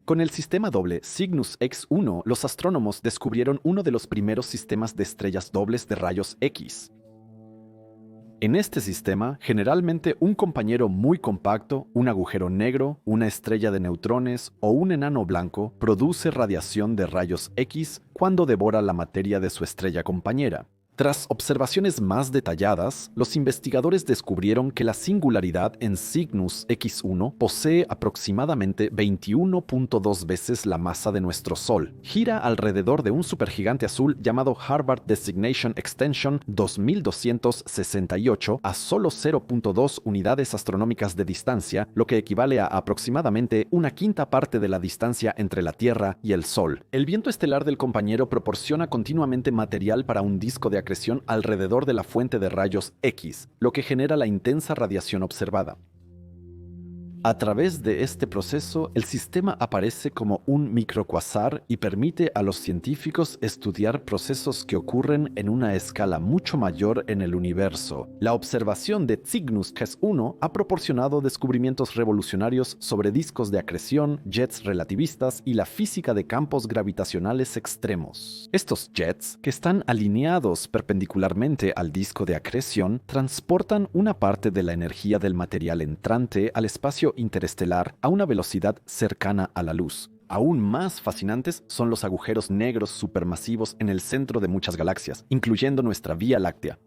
Con el sistema doble Cygnus X1, los astrónomos descubrieron uno de los primeros sistemas de estrellas dobles de rayos X. En este sistema, generalmente un compañero muy compacto, un agujero negro, una estrella de neutrones o un enano blanco produce radiación de rayos X cuando devora la materia de su estrella compañera. Tras observaciones más detalladas, los investigadores descubrieron que la singularidad en Cygnus X1 posee aproximadamente 21.2 veces la masa de nuestro Sol. Gira alrededor de un supergigante azul llamado Harvard Designation Extension 2268 a solo 0.2 unidades astronómicas de distancia, lo que equivale a aproximadamente una quinta parte de la distancia entre la Tierra y el Sol. El viento estelar del compañero proporciona continuamente material para un disco de acreción alrededor de la fuente de rayos X, lo que genera la intensa radiación observada. A través de este proceso, el sistema aparece como un microcuasar y permite a los científicos estudiar procesos que ocurren en una escala mucho mayor en el universo. La observación de Cygnus X1 ha proporcionado descubrimientos revolucionarios sobre discos de acreción, jets relativistas y la física de campos gravitacionales extremos. Estos jets, que están alineados perpendicularmente al disco de acreción, transportan una parte de la energía del material entrante al espacio interestelar a una velocidad cercana a la luz. Aún más fascinantes son los agujeros negros supermasivos en el centro de muchas galaxias, incluyendo nuestra Vía Láctea.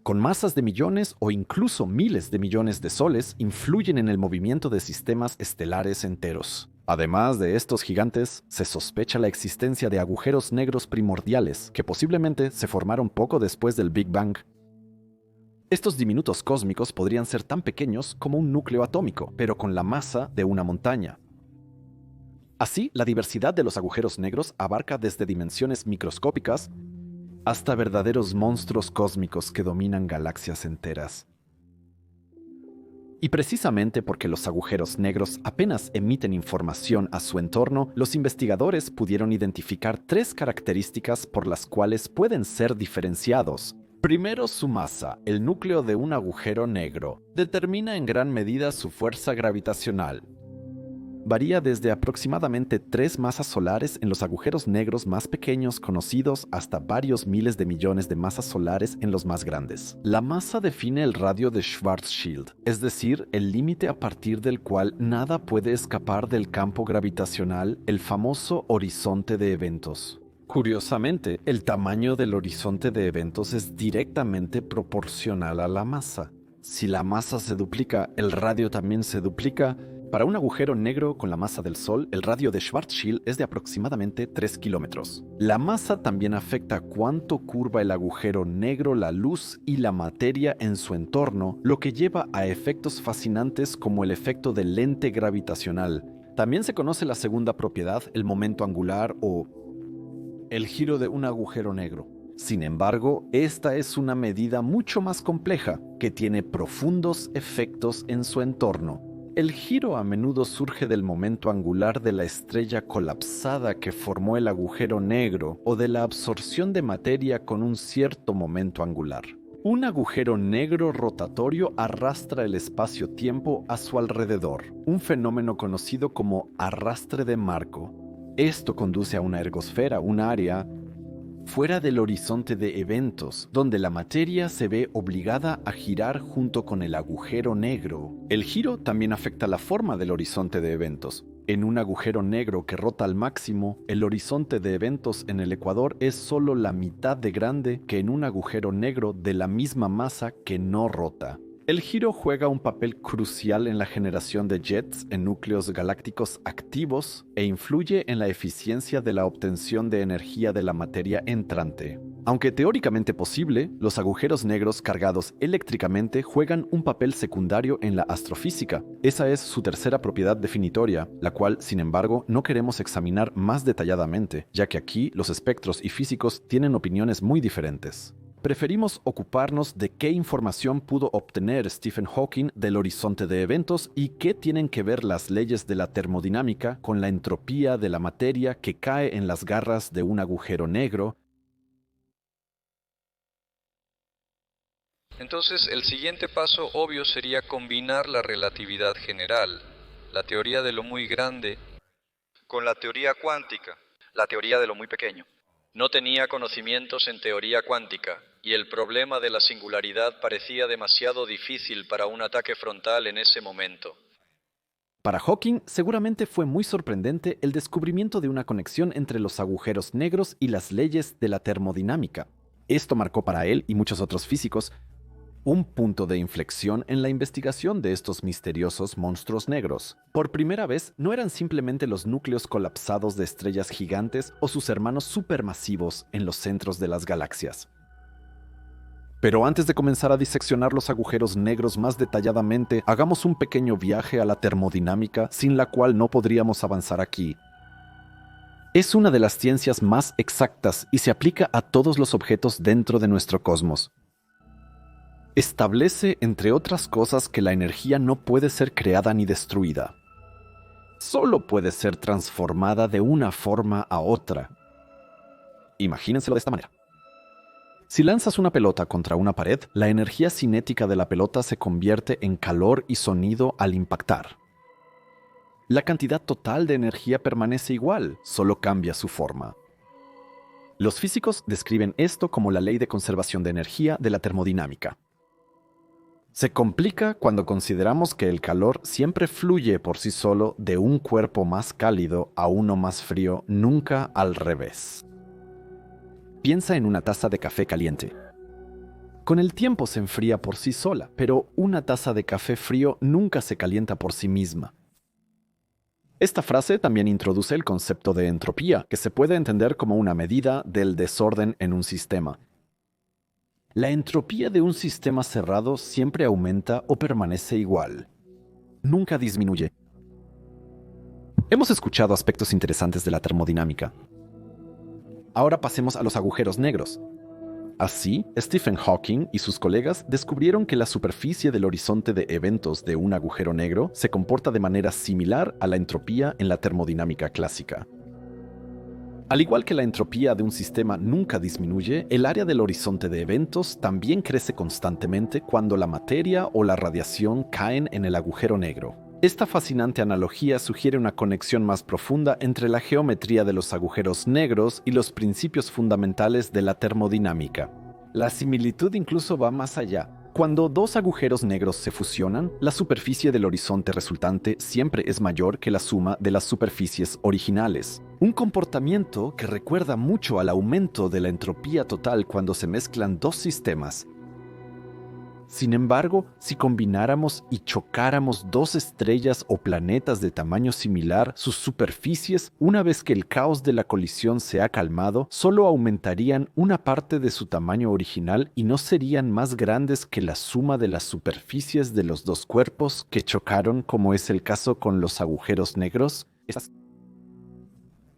Con masas de millones o incluso miles de millones de soles, influyen en el movimiento de sistemas estelares enteros. Además de estos gigantes, se sospecha la existencia de agujeros negros primordiales que posiblemente se formaron poco después del Big Bang. Estos diminutos cósmicos podrían ser tan pequeños como un núcleo atómico, pero con la masa de una montaña. Así, la diversidad de los agujeros negros abarca desde dimensiones microscópicas hasta verdaderos monstruos cósmicos que dominan galaxias enteras. Y precisamente porque los agujeros negros apenas emiten información a su entorno, los investigadores pudieron identificar 3 características por las cuales pueden ser diferenciados. Primero, su masa. El núcleo de un agujero negro determina en gran medida su fuerza gravitacional. Varía desde aproximadamente 3 masas solares en los agujeros negros más pequeños conocidos hasta varios miles de millones de masas solares en los más grandes. La masa define el radio de Schwarzschild, es decir, el límite a partir del cual nada puede escapar del campo gravitacional, el famoso horizonte de eventos. Curiosamente, el tamaño del horizonte de eventos es directamente proporcional a la masa. Si la masa se duplica, el radio también se duplica. Para un agujero negro con la masa del Sol, el radio de Schwarzschild es de aproximadamente 3 kilómetros. La masa también afecta cuánto curva el agujero negro, la luz y la materia en su entorno, lo que lleva a efectos fascinantes como el efecto del lente gravitacional. También se conoce la segunda propiedad, el momento angular o el giro de un agujero negro. Sin embargo, esta es una medida mucho más compleja, que tiene profundos efectos en su entorno. El giro a menudo surge del momento angular de la estrella colapsada que formó el agujero negro o de la absorción de materia con un cierto momento angular. Un agujero negro rotatorio arrastra el espacio-tiempo a su alrededor, un fenómeno conocido como arrastre de Marco. Esto conduce a una ergosfera, un área fuera del horizonte de eventos, donde la materia se ve obligada a girar junto con el agujero negro. El giro también afecta la forma del horizonte de eventos. En un agujero negro que rota al máximo, el horizonte de eventos en el ecuador es solo la mitad de grande que en un agujero negro de la misma masa que no rota. El giro juega un papel crucial en la generación de jets en núcleos galácticos activos e influye en la eficiencia de la obtención de energía de la materia entrante. Aunque teóricamente posible, los agujeros negros cargados eléctricamente juegan un papel secundario en la astrofísica. Esa es su tercera propiedad definitoria, la cual, sin embargo, no queremos examinar más detalladamente, ya que aquí los espectros y físicos tienen opiniones muy diferentes. Preferimos ocuparnos de qué información pudo obtener Stephen Hawking del horizonte de eventos y qué tienen que ver las leyes de la termodinámica con la entropía de la materia que cae en las garras de un agujero negro. Entonces, el siguiente paso obvio sería combinar la relatividad general, la teoría de lo muy grande, con la teoría cuántica, la teoría de lo muy pequeño. No tenía conocimientos en teoría cuántica, y el problema de la singularidad parecía demasiado difícil para un ataque frontal en ese momento. Para Hawking, seguramente fue muy sorprendente el descubrimiento de una conexión entre los agujeros negros y las leyes de la termodinámica. Esto marcó para él y muchos otros físicos un punto de inflexión en la investigación de estos misteriosos monstruos negros. Por primera vez, no eran simplemente los núcleos colapsados de estrellas gigantes o sus hermanos supermasivos en los centros de las galaxias. Pero antes de comenzar a diseccionar los agujeros negros más detalladamente, hagamos un pequeño viaje a la termodinámica sin la cual no podríamos avanzar aquí. Es una de las ciencias más exactas y se aplica a todos los objetos dentro de nuestro cosmos. Establece, entre otras cosas, que la energía no puede ser creada ni destruida. Solo puede ser transformada de una forma a otra. Imagínenselo de esta manera. Si lanzas una pelota contra una pared, la energía cinética de la pelota se convierte en calor y sonido al impactar. La cantidad total de energía permanece igual, solo cambia su forma. Los físicos describen esto como la ley de conservación de energía de la termodinámica. Se complica cuando consideramos que el calor siempre fluye por sí solo de un cuerpo más cálido a uno más frío, nunca al revés. Piensa en una taza de café caliente. Con el tiempo se enfría por sí sola, pero una taza de café frío nunca se calienta por sí misma. Esta frase también introduce el concepto de entropía, que se puede entender como una medida del desorden en un sistema. La entropía de un sistema cerrado siempre aumenta o permanece igual. Nunca disminuye. Hemos escuchado aspectos interesantes de la termodinámica. Ahora pasemos a los agujeros negros. Así, Stephen Hawking y sus colegas descubrieron que la superficie del horizonte de eventos de un agujero negro se comporta de manera similar a la entropía en la termodinámica clásica. Al igual que la entropía de un sistema nunca disminuye, el área del horizonte de eventos también crece constantemente cuando la materia o la radiación caen en el agujero negro. Esta fascinante analogía sugiere una conexión más profunda entre la geometría de los agujeros negros y los principios fundamentales de la termodinámica. La similitud incluso va más allá. Cuando dos agujeros negros se fusionan, la superficie del horizonte resultante siempre es mayor que la suma de las superficies originales. Un comportamiento que recuerda mucho al aumento de la entropía total cuando se mezclan dos sistemas. Sin embargo, si combináramos y chocáramos dos estrellas o planetas de tamaño similar, sus superficies, una vez que el caos de la colisión se ha calmado, solo aumentarían una parte de su tamaño original y no serían más grandes que la suma de las superficies de los dos cuerpos que chocaron, como es el caso con los agujeros negros.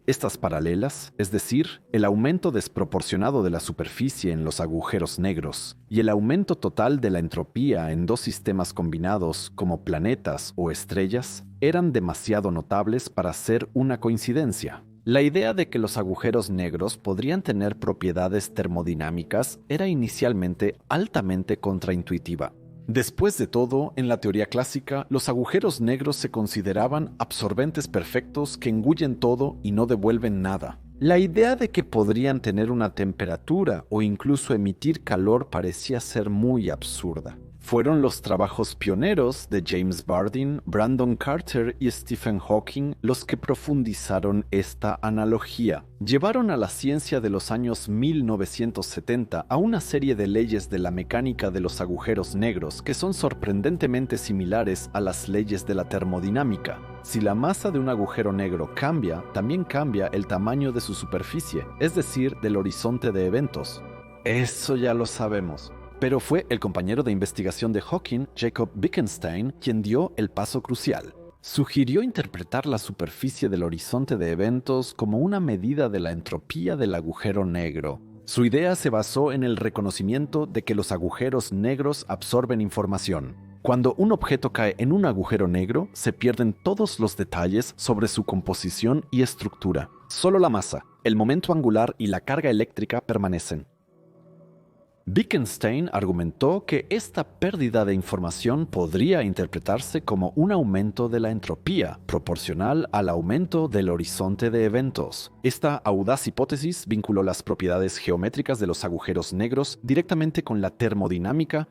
Estas paralelas, es decir, el aumento desproporcionado de la superficie en los agujeros negros y el aumento total de la entropía en dos sistemas combinados como planetas o estrellas, eran demasiado notables para ser una coincidencia. La idea de que los agujeros negros podrían tener propiedades termodinámicas era inicialmente altamente contraintuitiva. Después de todo, en la teoría clásica, los agujeros negros se consideraban absorbentes perfectos que engullen todo y no devuelven nada. La idea de que podrían tener una temperatura o incluso emitir calor parecía ser muy absurda. Fueron los trabajos pioneros de James Bardeen, Brandon Carter y Stephen Hawking los que profundizaron esta analogía. Llevaron a la ciencia de los años 1970 a una serie de leyes de la mecánica de los agujeros negros que son sorprendentemente similares a las leyes de la termodinámica. Si la masa de un agujero negro cambia, también cambia el tamaño de su superficie, es decir, del horizonte de eventos. Eso ya lo sabemos. Pero fue el compañero de investigación de Hawking, Jacob Bekenstein, quien dio el paso crucial. Sugirió interpretar la superficie del horizonte de eventos como una medida de la entropía del agujero negro. Su idea se basó en el reconocimiento de que los agujeros negros absorben información. Cuando un objeto cae en un agujero negro, se pierden todos los detalles sobre su composición y estructura. Solo la masa, el momento angular y la carga eléctrica permanecen. Bekenstein argumentó que esta pérdida de información podría interpretarse como un aumento de la entropía, proporcional al aumento del horizonte de eventos. Esta audaz hipótesis vinculó las propiedades geométricas de los agujeros negros directamente con la termodinámica,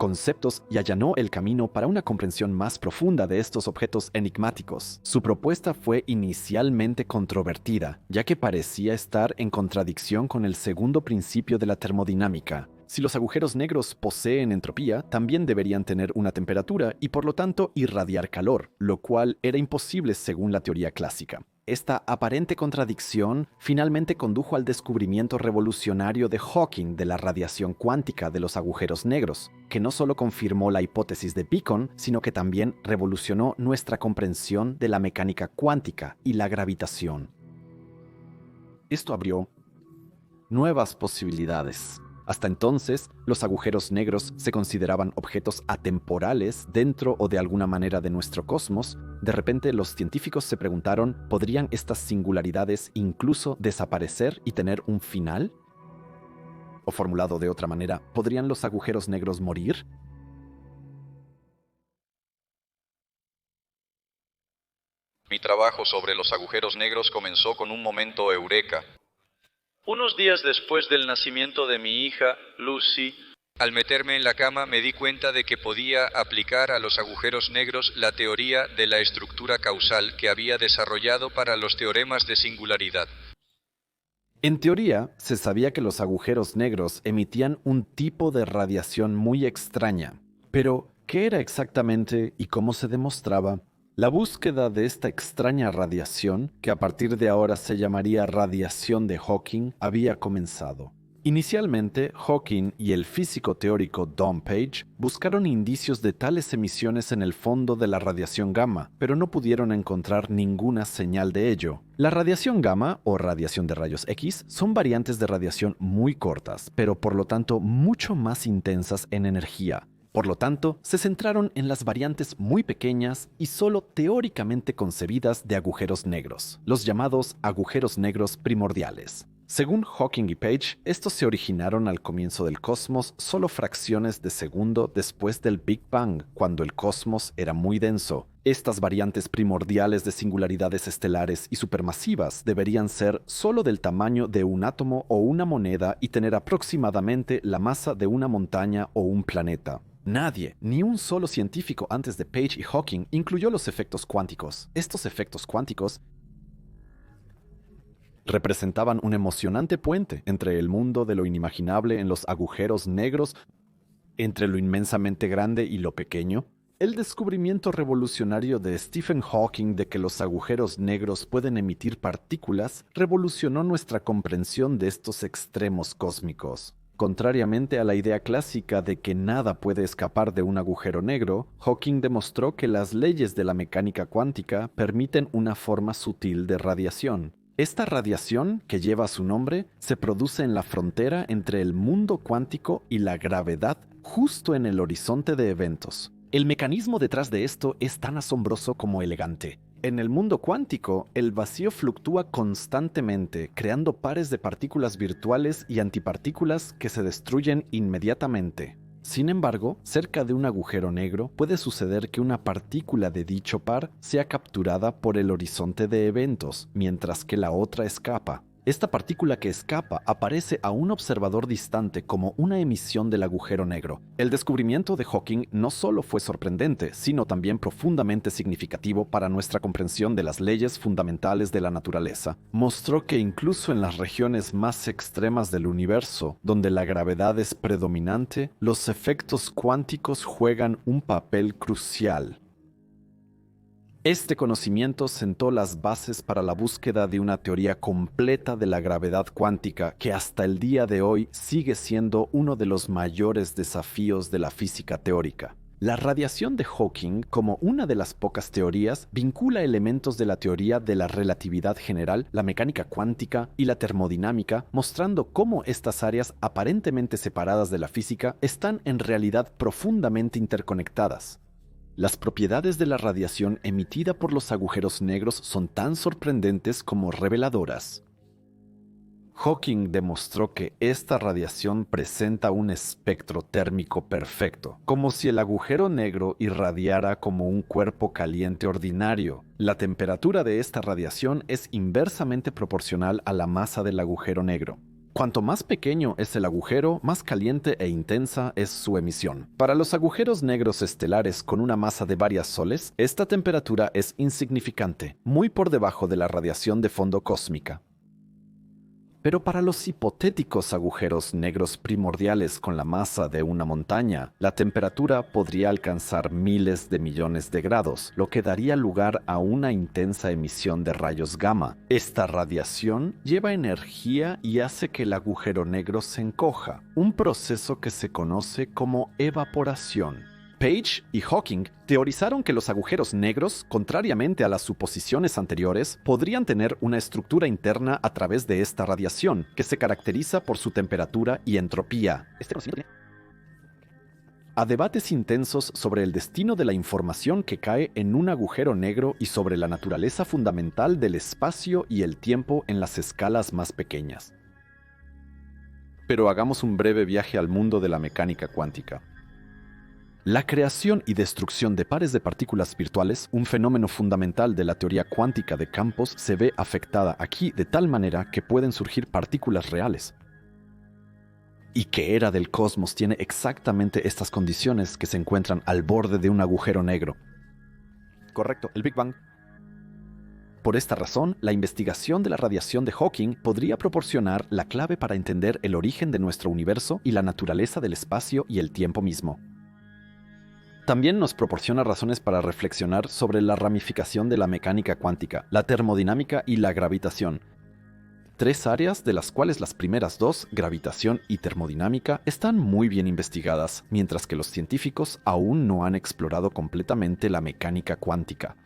conceptos y allanó el camino para una comprensión más profunda de estos objetos enigmáticos. Su propuesta fue inicialmente controvertida, ya que parecía estar en contradicción con el segundo principio de la termodinámica. Si los agujeros negros poseen entropía, también deberían tener una temperatura y por lo tanto irradiar calor, lo cual era imposible según la teoría clásica. Esta aparente contradicción finalmente condujo al descubrimiento revolucionario de Hawking de la radiación cuántica de los agujeros negros, que no solo confirmó la hipótesis de Beacon, sino que también revolucionó nuestra comprensión de la mecánica cuántica y la gravitación. Esto abrió nuevas posibilidades. Hasta entonces, los agujeros negros se consideraban objetos atemporales dentro o de alguna manera de nuestro cosmos. De repente, los científicos se preguntaron, ¿podrían estas singularidades incluso desaparecer y tener un final? O formulado de otra manera, ¿podrían los agujeros negros morir? Mi trabajo sobre los agujeros negros comenzó con un momento eureka. Unos días después del nacimiento de mi hija, Lucy, Al meterme en la cama me di cuenta de que podía aplicar a los agujeros negros la teoría de la estructura causal que había desarrollado para los teoremas de singularidad. En teoría, se sabía que los agujeros negros emitían un tipo de radiación muy extraña. Pero, ¿qué era exactamente y cómo se demostraba? La búsqueda de esta extraña radiación, que a partir de ahora se llamaría radiación de Hawking, había comenzado. Inicialmente, Hawking y el físico teórico Don Page buscaron indicios de tales emisiones en el fondo de la radiación gamma, pero no pudieron encontrar ninguna señal de ello. La radiación gamma, o radiación de rayos X, son variantes de radiación muy cortas, pero por lo tanto mucho más intensas en energía. Por lo tanto, se centraron en las variantes muy pequeñas y solo teóricamente concebidas de agujeros negros, los llamados agujeros negros primordiales. Según Hawking y Page, estos se originaron al comienzo del cosmos solo fracciones de segundo después del Big Bang, cuando el cosmos era muy denso. Estas variantes primordiales de singularidades estelares y supermasivas deberían ser solo del tamaño de un átomo o una moneda y tener aproximadamente la masa de una montaña o un planeta. Nadie, ni un solo científico antes de Page y Hawking, incluyó los efectos cuánticos. Estos efectos cuánticos representaban un emocionante puente entre el mundo de lo inimaginable en los agujeros negros, entre lo inmensamente grande y lo pequeño. El descubrimiento revolucionario de Stephen Hawking de que los agujeros negros pueden emitir partículas revolucionó nuestra comprensión de estos extremos cósmicos. Contrariamente a la idea clásica de que nada puede escapar de un agujero negro, Hawking demostró que las leyes de la mecánica cuántica permiten una forma sutil de radiación. Esta radiación, que lleva su nombre, se produce en la frontera entre el mundo cuántico y la gravedad, justo en el horizonte de eventos. El mecanismo detrás de esto es tan asombroso como elegante. En el mundo cuántico, el vacío fluctúa constantemente, creando pares de partículas virtuales y antipartículas que se destruyen inmediatamente. Sin embargo, cerca de un agujero negro puede suceder que una partícula de dicho par sea capturada por el horizonte de eventos, mientras que la otra escapa. Esta partícula que escapa aparece a un observador distante como una emisión del agujero negro. El descubrimiento de Hawking no solo fue sorprendente, sino también profundamente significativo para nuestra comprensión de las leyes fundamentales de la naturaleza. Mostró que incluso en las regiones más extremas del universo, donde la gravedad es predominante, los efectos cuánticos juegan un papel crucial. Este conocimiento sentó las bases para la búsqueda de una teoría completa de la gravedad cuántica que hasta el día de hoy sigue siendo uno de los mayores desafíos de la física teórica. La radiación de Hawking, como una de las pocas teorías, vincula elementos de la teoría de la relatividad general, la mecánica cuántica y la termodinámica, mostrando cómo estas áreas aparentemente separadas de la física están en realidad profundamente interconectadas. Las propiedades de la radiación emitida por los agujeros negros son tan sorprendentes como reveladoras. Hawking demostró que esta radiación presenta un espectro térmico perfecto, como si el agujero negro irradiara como un cuerpo caliente ordinario. La temperatura de esta radiación es inversamente proporcional a la masa del agujero negro. Cuanto más pequeño es el agujero, más caliente e intensa es su emisión. Para los agujeros negros estelares con una masa de varias soles, esta temperatura es insignificante, muy por debajo de la radiación de fondo cósmica. Pero para los hipotéticos agujeros negros primordiales con la masa de una montaña, la temperatura podría alcanzar miles de millones de grados, lo que daría lugar a una intensa emisión de rayos gamma. Esta radiación lleva energía y hace que el agujero negro se encoja, un proceso que se conoce como evaporación. Page y Hawking teorizaron que los agujeros negros, contrariamente a las suposiciones anteriores, podrían tener una estructura interna a través de esta radiación, que se caracteriza por su temperatura y entropía. A debates intensos sobre el destino de la información que cae en un agujero negro y sobre la naturaleza fundamental del espacio y el tiempo en las escalas más pequeñas. Pero hagamos un breve viaje al mundo de la mecánica cuántica. La creación y destrucción de pares de partículas virtuales, un fenómeno fundamental de la teoría cuántica de campos, se ve afectada aquí de tal manera que pueden surgir partículas reales. ¿Y qué era del cosmos tiene exactamente estas condiciones que se encuentran al borde de un agujero negro? Correcto, el Big Bang. Por esta razón, la investigación de la radiación de Hawking podría proporcionar la clave para entender el origen de nuestro universo y la naturaleza del espacio y el tiempo mismo. También nos proporciona razones para reflexionar sobre la ramificación de la mecánica cuántica, la termodinámica y la gravitación. Tres áreas de las cuales las primeras dos, gravitación y termodinámica, están muy bien investigadas, mientras que los científicos aún no han explorado completamente la mecánica cuántica.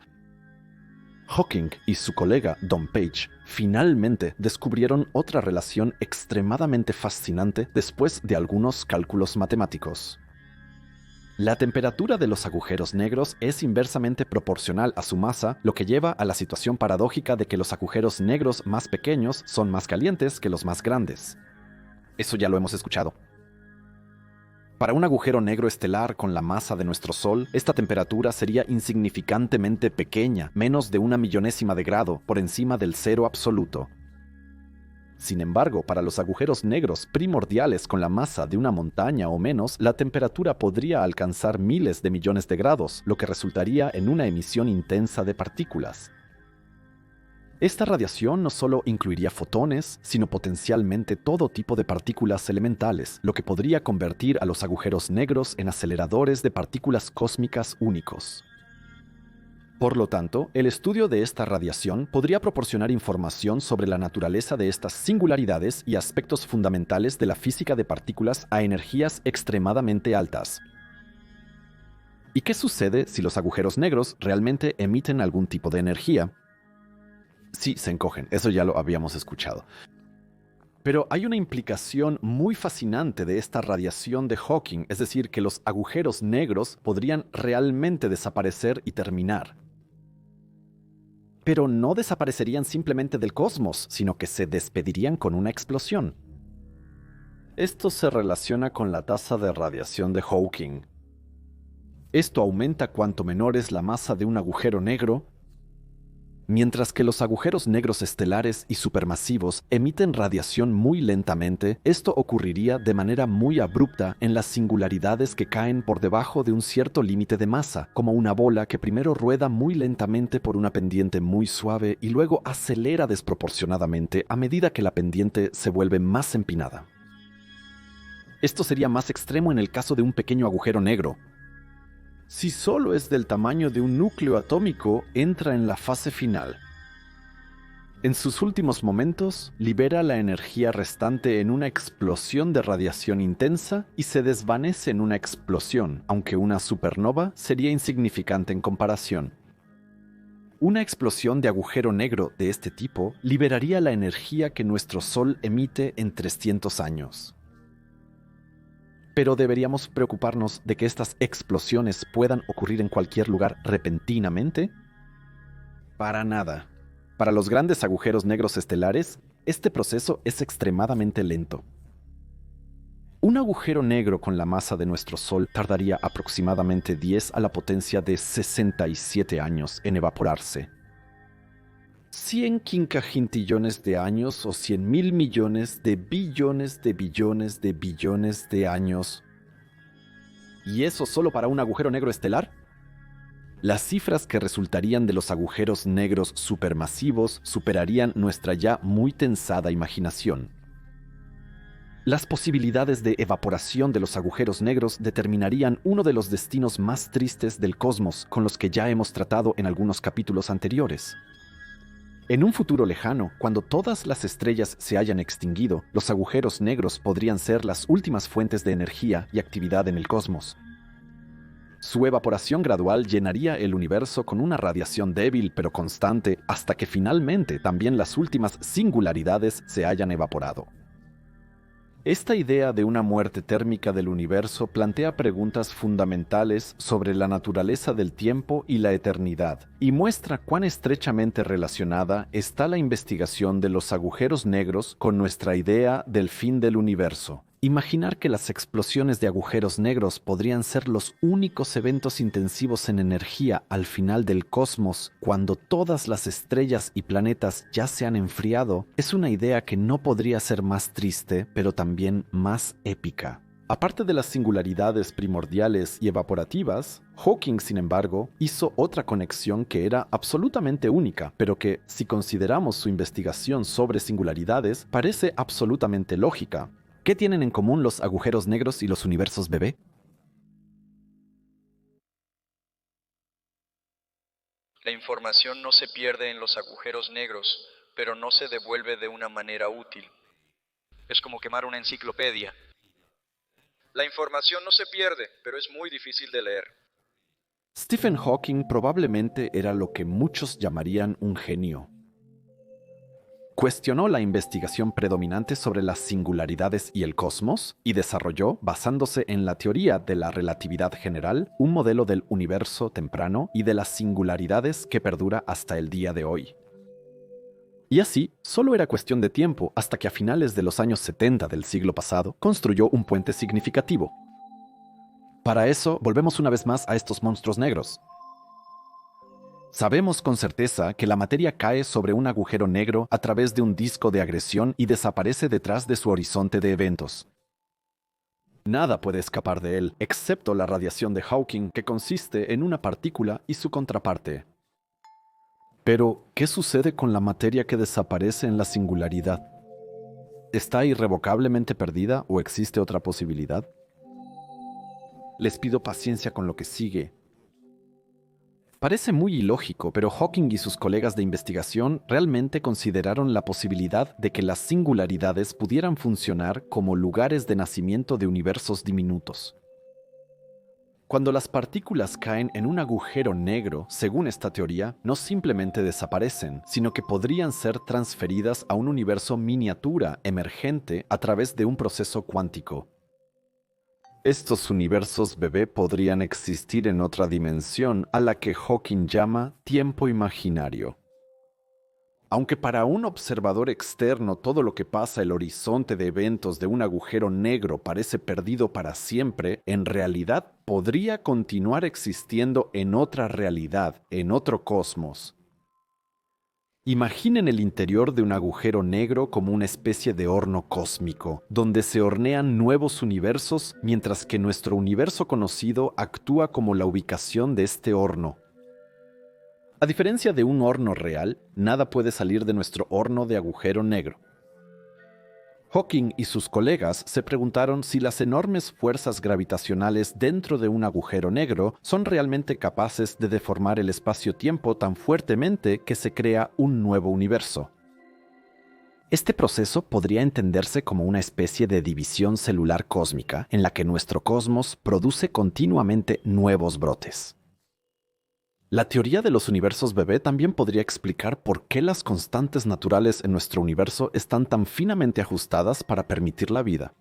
Hawking y su colega Don Page finalmente descubrieron otra relación extremadamente fascinante después de algunos cálculos matemáticos. La temperatura de los agujeros negros es inversamente proporcional a su masa, lo que lleva a la situación paradójica de que los agujeros negros más pequeños son más calientes que los más grandes. Eso ya lo hemos escuchado. Para un agujero negro estelar con la masa de nuestro Sol, esta temperatura sería insignificantemente pequeña, menos de 1/1000ª de grado, por encima del cero absoluto. Sin embargo, para los agujeros negros primordiales con la masa de una montaña o menos, la temperatura podría alcanzar miles de millones de grados, lo que resultaría en una emisión intensa de partículas. Esta radiación no solo incluiría fotones, sino potencialmente todo tipo de partículas elementales, lo que podría convertir a los agujeros negros en aceleradores de partículas cósmicas únicos. Por lo tanto, el estudio de esta radiación podría proporcionar información sobre la naturaleza de estas singularidades y aspectos fundamentales de la física de partículas a energías extremadamente altas. ¿Y qué sucede si los agujeros negros realmente emiten algún tipo de energía? Sí, se encogen, eso ya lo habíamos escuchado. Pero hay una implicación muy fascinante de esta radiación de Hawking, es decir, que los agujeros negros podrían realmente desaparecer y terminar. Pero no desaparecerían simplemente del cosmos, sino que se despedirían con una explosión. Esto se relaciona con la tasa de radiación de Hawking. Esto aumenta cuanto menor es la masa de un agujero negro, Mientras que los agujeros negros estelares y supermasivos emiten radiación muy lentamente, esto ocurriría de manera muy abrupta en las singularidades que caen por debajo de un cierto límite de masa, como una bola que primero rueda muy lentamente por una pendiente muy suave y luego acelera desproporcionadamente a medida que la pendiente se vuelve más empinada. Esto sería más extremo en el caso de un pequeño agujero negro. Si solo es del tamaño de un núcleo atómico, entra en la fase final. En sus últimos momentos, libera la energía restante en una explosión de radiación intensa y se desvanece en una explosión, aunque una supernova sería insignificante en comparación. Una explosión de agujero negro de este tipo liberaría la energía que nuestro Sol emite en 300 años. Pero deberíamos preocuparnos de que estas explosiones puedan ocurrir en cualquier lugar repentinamente. Para nada. Para los grandes agujeros negros estelares, este proceso es extremadamente lento. Un agujero negro con la masa de nuestro Sol tardaría aproximadamente 10 a la potencia de 67 años en evaporarse. 100 quinquagintillones de años o 100.000 millones de billones de billones de billones de años. ¿Y eso solo para un agujero negro estelar? Las cifras que resultarían de los agujeros negros supermasivos superarían nuestra ya muy tensada imaginación. Las posibilidades de evaporación de los agujeros negros determinarían uno de los destinos más tristes del cosmos, con los que ya hemos tratado en algunos capítulos anteriores. En un futuro lejano, cuando todas las estrellas se hayan extinguido, los agujeros negros podrían ser las últimas fuentes de energía y actividad en el cosmos. Su evaporación gradual llenaría el universo con una radiación débil pero constante hasta que finalmente también las últimas singularidades se hayan evaporado. Esta idea de una muerte térmica del universo plantea preguntas fundamentales sobre la naturaleza del tiempo y la eternidad, y muestra cuán estrechamente relacionada está la investigación de los agujeros negros con nuestra idea del fin del universo. Imaginar que las explosiones de agujeros negros podrían ser los únicos eventos intensivos en energía al final del cosmos, cuando todas las estrellas y planetas ya se han enfriado, es una idea que no podría ser más triste, pero también más épica. Aparte de las singularidades primordiales y evaporativas, Hawking, sin embargo, hizo otra conexión que era absolutamente única, pero que, si consideramos su investigación sobre singularidades, parece absolutamente lógica. ¿Qué tienen en común los agujeros negros y los universos bebé? La información no se pierde en los agujeros negros, pero no se devuelve de una manera útil. Es como quemar una enciclopedia. La información no se pierde, pero es muy difícil de leer. Stephen Hawking probablemente era lo que muchos llamarían un genio. Cuestionó la investigación predominante sobre las singularidades y el cosmos y desarrolló, basándose en la teoría de la relatividad general, un modelo del universo temprano y de las singularidades que perdura hasta el día de hoy. Y así, solo era cuestión de tiempo hasta que a finales de los años 70 del siglo pasado construyó un puente significativo. Para eso, volvemos una vez más a estos monstruos negros. Sabemos con certeza que la materia cae sobre un agujero negro a través de un disco de agresión y desaparece detrás de su horizonte de eventos. Nada puede escapar de él, excepto la radiación de Hawking, que consiste en una partícula y su contraparte. Pero, ¿qué sucede con la materia que desaparece en la singularidad? ¿Está irrevocablemente perdida o existe otra posibilidad? Les pido paciencia con lo que sigue. Parece muy ilógico, pero Hawking y sus colegas de investigación realmente consideraron la posibilidad de que las singularidades pudieran funcionar como lugares de nacimiento de universos diminutos. Cuando las partículas caen en un agujero negro, según esta teoría, no simplemente desaparecen, sino que podrían ser transferidas a un universo miniatura emergente a través de un proceso cuántico. Estos universos bebé podrían existir en otra dimensión a la que Hawking llama tiempo imaginario. Aunque para un observador externo todo lo que pasa el horizonte de eventos de un agujero negro parece perdido para siempre, en realidad podría continuar existiendo en otra realidad, en otro cosmos. Imaginen el interior de un agujero negro como una especie de horno cósmico, donde se hornean nuevos universos, mientras que nuestro universo conocido actúa como la ubicación de este horno. A diferencia de un horno real, nada puede salir de nuestro horno de agujero negro. Hawking y sus colegas se preguntaron si las enormes fuerzas gravitacionales dentro de un agujero negro son realmente capaces de deformar el espacio-tiempo tan fuertemente que se crea un nuevo universo. Este proceso podría entenderse como una especie de división celular cósmica en la que nuestro cosmos produce continuamente nuevos brotes. La teoría de los universos bebé también podría explicar por qué las constantes naturales en nuestro universo están tan finamente ajustadas para permitir la vida.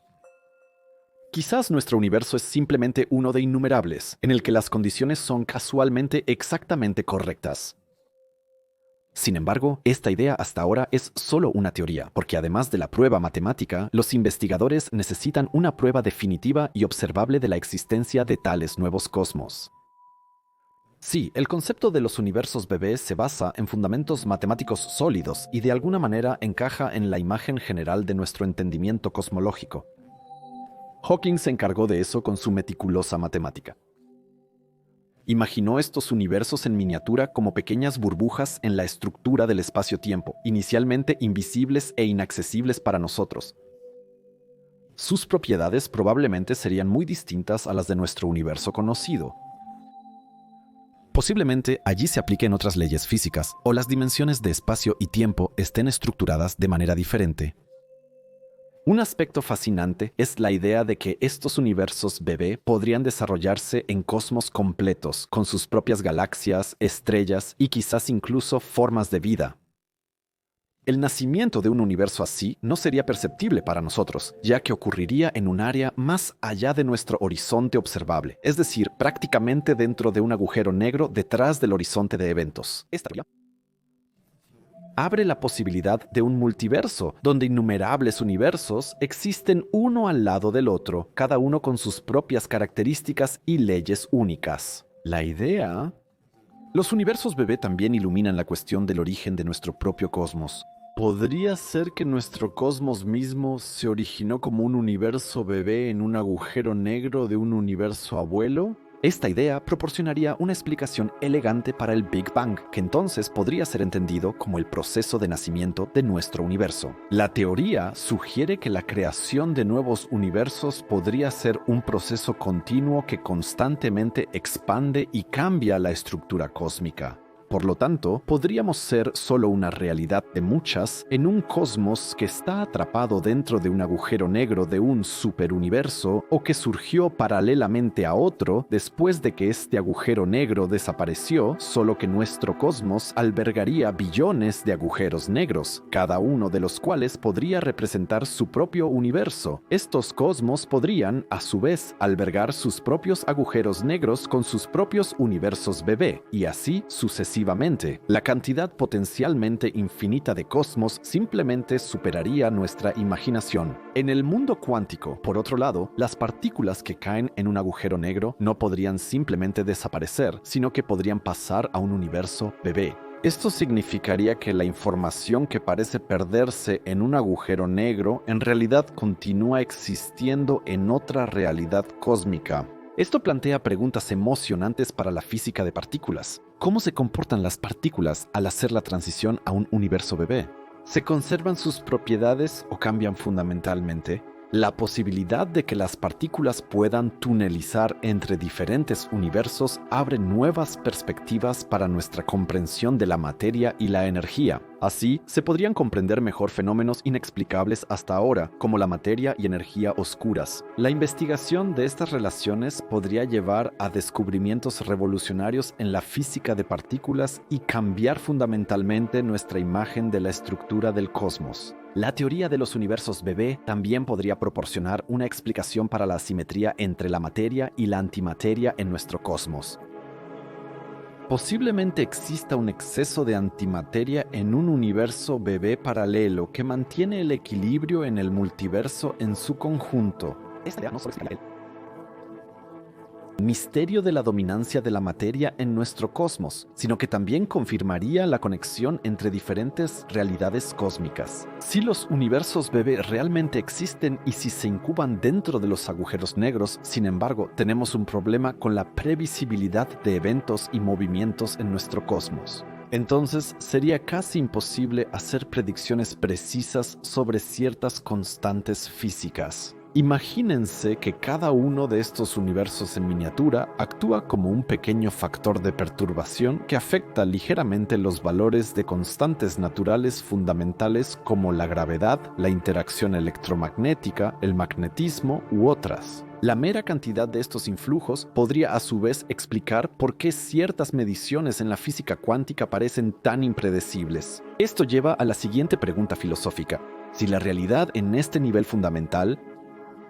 Quizás nuestro universo es simplemente uno de innumerables, en el que las condiciones son casualmente exactamente correctas. Sin embargo, esta idea hasta ahora es solo una teoría, porque además de la prueba matemática, los investigadores necesitan una prueba definitiva y observable de la existencia de tales nuevos cosmos. Sí, el concepto de los universos bebés se basa en fundamentos matemáticos sólidos y de alguna manera encaja en la imagen general de nuestro entendimiento cosmológico. Hawking se encargó de eso con su meticulosa matemática. Imaginó estos universos en miniatura como pequeñas burbujas en la estructura del espacio-tiempo, inicialmente invisibles e inaccesibles para nosotros. Sus propiedades probablemente serían muy distintas a las de nuestro universo conocido. Posiblemente allí se apliquen otras leyes físicas o las dimensiones de espacio y tiempo estén estructuradas de manera diferente. Un aspecto fascinante es la idea de que estos universos bebé podrían desarrollarse en cosmos completos, con sus propias galaxias, estrellas y quizás incluso formas de vida. El nacimiento de un universo así no sería perceptible para nosotros, ya que ocurriría en un área más allá de nuestro horizonte observable, es decir, prácticamente dentro de un agujero negro detrás del horizonte de eventos. Esta teoría abre la posibilidad de un multiverso, donde innumerables universos existen uno al lado del otro, cada uno con sus propias características y leyes únicas. La idea... Los universos bebé también iluminan la cuestión del origen de nuestro propio cosmos. ¿Podría ser que nuestro cosmos mismo se originó como un universo bebé en un agujero negro de un universo abuelo? Esta idea proporcionaría una explicación elegante para el Big Bang, que entonces podría ser entendido como el proceso de nacimiento de nuestro universo. La teoría sugiere que la creación de nuevos universos podría ser un proceso continuo que constantemente expande y cambia la estructura cósmica. Por lo tanto, podríamos ser solo una realidad de muchas en un cosmos que está atrapado dentro de un agujero negro de un superuniverso o que surgió paralelamente a otro después de que este agujero negro desapareció, solo que nuestro cosmos albergaría billones de agujeros negros, cada uno de los cuales podría representar su propio universo. Estos cosmos podrían, a su vez, albergar sus propios agujeros negros con sus propios universos bebé, y así sucesivamente. La cantidad potencialmente infinita de cosmos simplemente superaría nuestra imaginación. En el mundo cuántico, por otro lado, las partículas que caen en un agujero negro no podrían simplemente desaparecer, sino que podrían pasar a un universo bebé. Esto significaría que la información que parece perderse en un agujero negro en realidad continúa existiendo en otra realidad cósmica. Esto plantea preguntas emocionantes para la física de partículas. ¿Cómo se comportan las partículas al hacer la transición a un universo bebé? ¿Se conservan sus propiedades o cambian fundamentalmente? La posibilidad de que las partículas puedan tunelizar entre diferentes universos abre nuevas perspectivas para nuestra comprensión de la materia y la energía. Así, se podrían comprender mejor fenómenos inexplicables hasta ahora, como la materia y energía oscuras. La investigación de estas relaciones podría llevar a descubrimientos revolucionarios en la física de partículas y cambiar fundamentalmente nuestra imagen de la estructura del cosmos. La teoría de los universos bebé también podría proporcionar una explicación para la asimetría entre la materia y la antimateria en nuestro cosmos. Posiblemente exista un exceso de antimateria en un universo bebé paralelo que mantiene el equilibrio en el multiverso en su conjunto. Esta idea no solo explica misterio de la dominancia de la materia en nuestro cosmos, sino que también confirmaría la conexión entre diferentes realidades cósmicas. Si los universos bebé realmente existen y si se incuban dentro de los agujeros negros, sin embargo, tenemos un problema con la previsibilidad de eventos y movimientos en nuestro cosmos. Entonces, sería casi imposible hacer predicciones precisas sobre ciertas constantes físicas. Imagínense que cada uno de estos universos en miniatura actúa como un pequeño factor de perturbación que afecta ligeramente los valores de constantes naturales fundamentales como la gravedad, la interacción electromagnética, el magnetismo u otras. La mera cantidad de estos influjos podría a su vez explicar por qué ciertas mediciones en la física cuántica parecen tan impredecibles. Esto lleva a la siguiente pregunta filosófica. Si la realidad en este nivel fundamental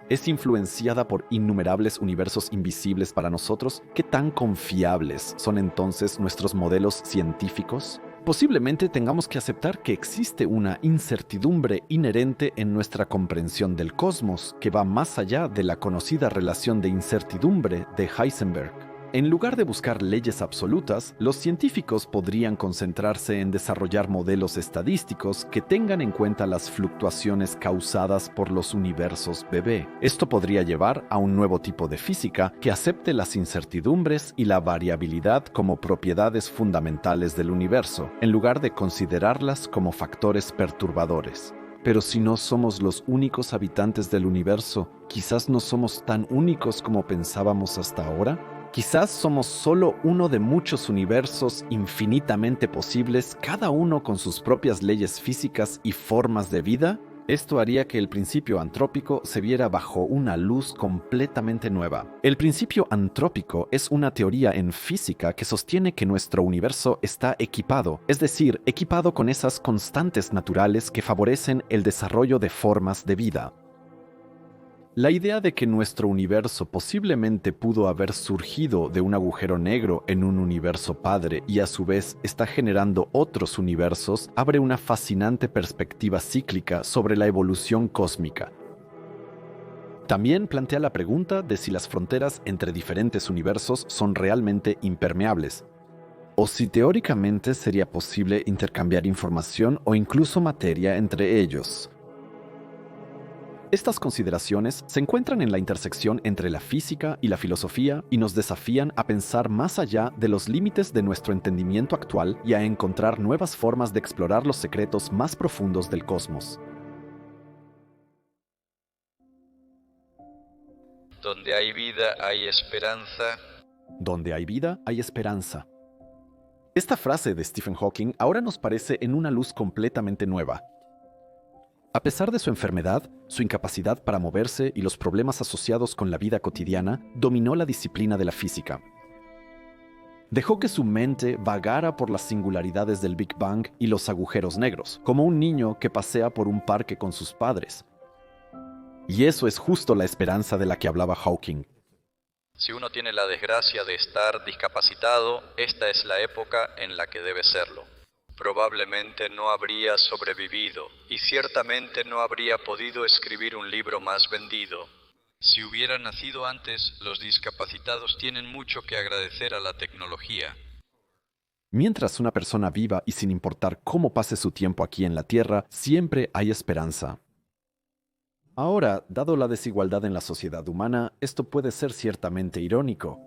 es influenciada por innumerables universos invisibles para nosotros, ¿qué tan confiables son entonces nuestros modelos científicos? Posiblemente tengamos que aceptar que existe una incertidumbre inherente en nuestra comprensión del cosmos que va más allá de la conocida relación de incertidumbre de Heisenberg. En lugar de buscar leyes absolutas, los científicos podrían concentrarse en desarrollar modelos estadísticos que tengan en cuenta las fluctuaciones causadas por los universos bebé. Esto podría llevar a un nuevo tipo de física que acepte las incertidumbres y la variabilidad como propiedades fundamentales del universo, en lugar de considerarlas como factores perturbadores. Pero si no somos los únicos habitantes del universo, quizás no somos tan únicos como pensábamos hasta ahora. Quizás somos solo uno de muchos universos infinitamente posibles, cada uno con sus propias leyes físicas y formas de vida. Esto haría que el principio antrópico se viera bajo una luz completamente nueva. El principio antrópico es una teoría en física que sostiene que nuestro universo está equipado, es decir, equipado con esas constantes naturales que favorecen el desarrollo de formas de vida. La idea de que nuestro universo posiblemente pudo haber surgido de un agujero negro en un universo padre y a su vez está generando otros universos abre una fascinante perspectiva cíclica sobre la evolución cósmica. También plantea la pregunta de si las fronteras entre diferentes universos son realmente impermeables, o si teóricamente sería posible intercambiar información o incluso materia entre ellos. Estas consideraciones se encuentran en la intersección entre la física y la filosofía y nos desafían a pensar más allá de los límites de nuestro entendimiento actual y a encontrar nuevas formas de explorar los secretos más profundos del cosmos. Donde hay vida, hay esperanza. Donde hay vida, hay esperanza. Esta frase de Stephen Hawking ahora nos parece en una luz completamente nueva. A pesar de su enfermedad, su incapacidad para moverse y los problemas asociados con la vida cotidiana, dominó la disciplina de la física. Dejó que su mente vagara por las singularidades del Big Bang y los agujeros negros, como un niño que pasea por un parque con sus padres. Y eso es justo la esperanza de la que hablaba Hawking. Si uno tiene la desgracia de estar discapacitado, esta es la época en la que debe serlo. Probablemente no habría sobrevivido y ciertamente no habría podido escribir un libro más vendido. Si hubiera nacido antes, los discapacitados tienen mucho que agradecer a la tecnología. Mientras una persona viva y sin importar cómo pase su tiempo aquí en la Tierra, siempre hay esperanza. Ahora, dado la desigualdad en la sociedad humana, esto puede ser ciertamente irónico.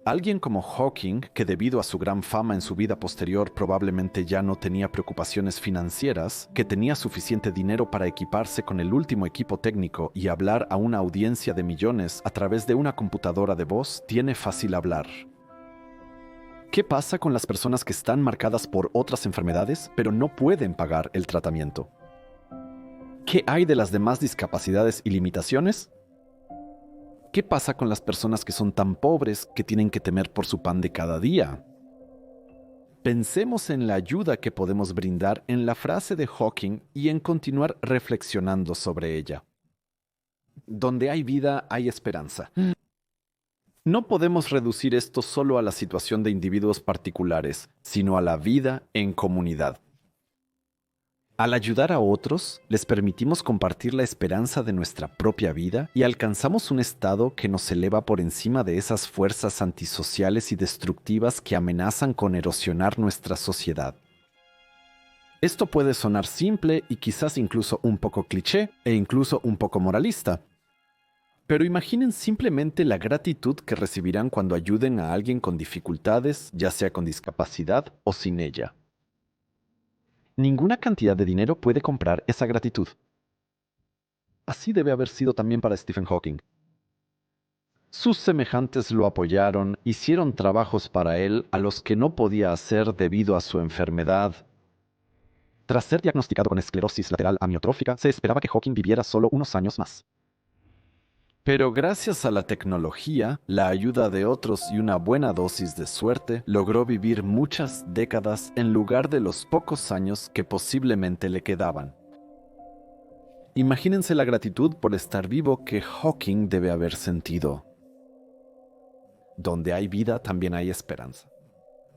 Alguien como Hawking, que debido a su gran fama en su vida posterior probablemente ya no tenía preocupaciones financieras, que tenía suficiente dinero para equiparse con el último equipo técnico y hablar a una audiencia de millones a través de una computadora de voz, tiene fácil hablar. ¿Qué pasa con las personas que están marcadas por otras enfermedades, pero no pueden pagar el tratamiento? ¿Qué hay de las demás discapacidades y limitaciones? ¿Qué pasa con las personas que son tan pobres que tienen que temer por su pan de cada día? Pensemos en la ayuda que podemos brindar en la frase de Hawking y en continuar reflexionando sobre ella. Donde hay vida, hay esperanza. No podemos reducir esto solo a la situación de individuos particulares, sino a la vida en comunidad. Al ayudar a otros, les permitimos compartir la esperanza de nuestra propia vida y alcanzamos un estado que nos eleva por encima de esas fuerzas antisociales y destructivas que amenazan con erosionar nuestra sociedad. Esto puede sonar simple y quizás incluso un poco cliché e incluso un poco moralista. Pero imaginen simplemente la gratitud que recibirán cuando ayuden a alguien con dificultades, ya sea con discapacidad o sin ella. Ninguna cantidad de dinero puede comprar esa gratitud. Así debe haber sido también para Stephen Hawking. Sus semejantes lo apoyaron, hicieron trabajos para él a los que no podía hacer debido a su enfermedad. Tras ser diagnosticado con esclerosis lateral amiotrófica, se esperaba que Hawking viviera solo unos años más. Pero gracias a la tecnología, la ayuda de otros y una buena dosis de suerte, logró vivir muchas décadas en lugar de los pocos años que posiblemente le quedaban. Imagínense la gratitud por estar vivo que Hawking debe haber sentido. Donde hay vida, también hay esperanza.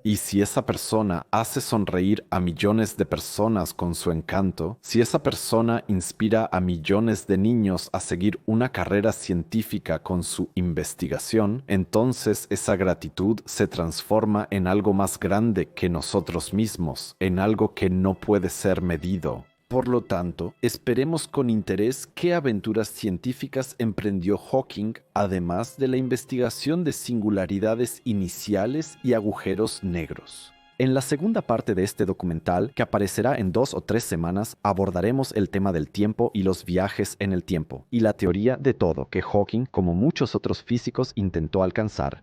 Y si esa persona hace sonreír a millones de personas con su encanto, si esa persona inspira a millones de niños a seguir una carrera científica con su investigación, entonces esa gratitud se transforma en algo más grande que nosotros mismos, en algo que no puede ser medido. Por lo tanto, esperemos con interés qué aventuras científicas emprendió Hawking, además de la investigación de singularidades iniciales y agujeros negros. En la segunda parte de este documental, que aparecerá en 2 o 3 semanas, abordaremos el tema del tiempo y los viajes en el tiempo, y la teoría de todo que Hawking, como muchos otros físicos, intentó alcanzar.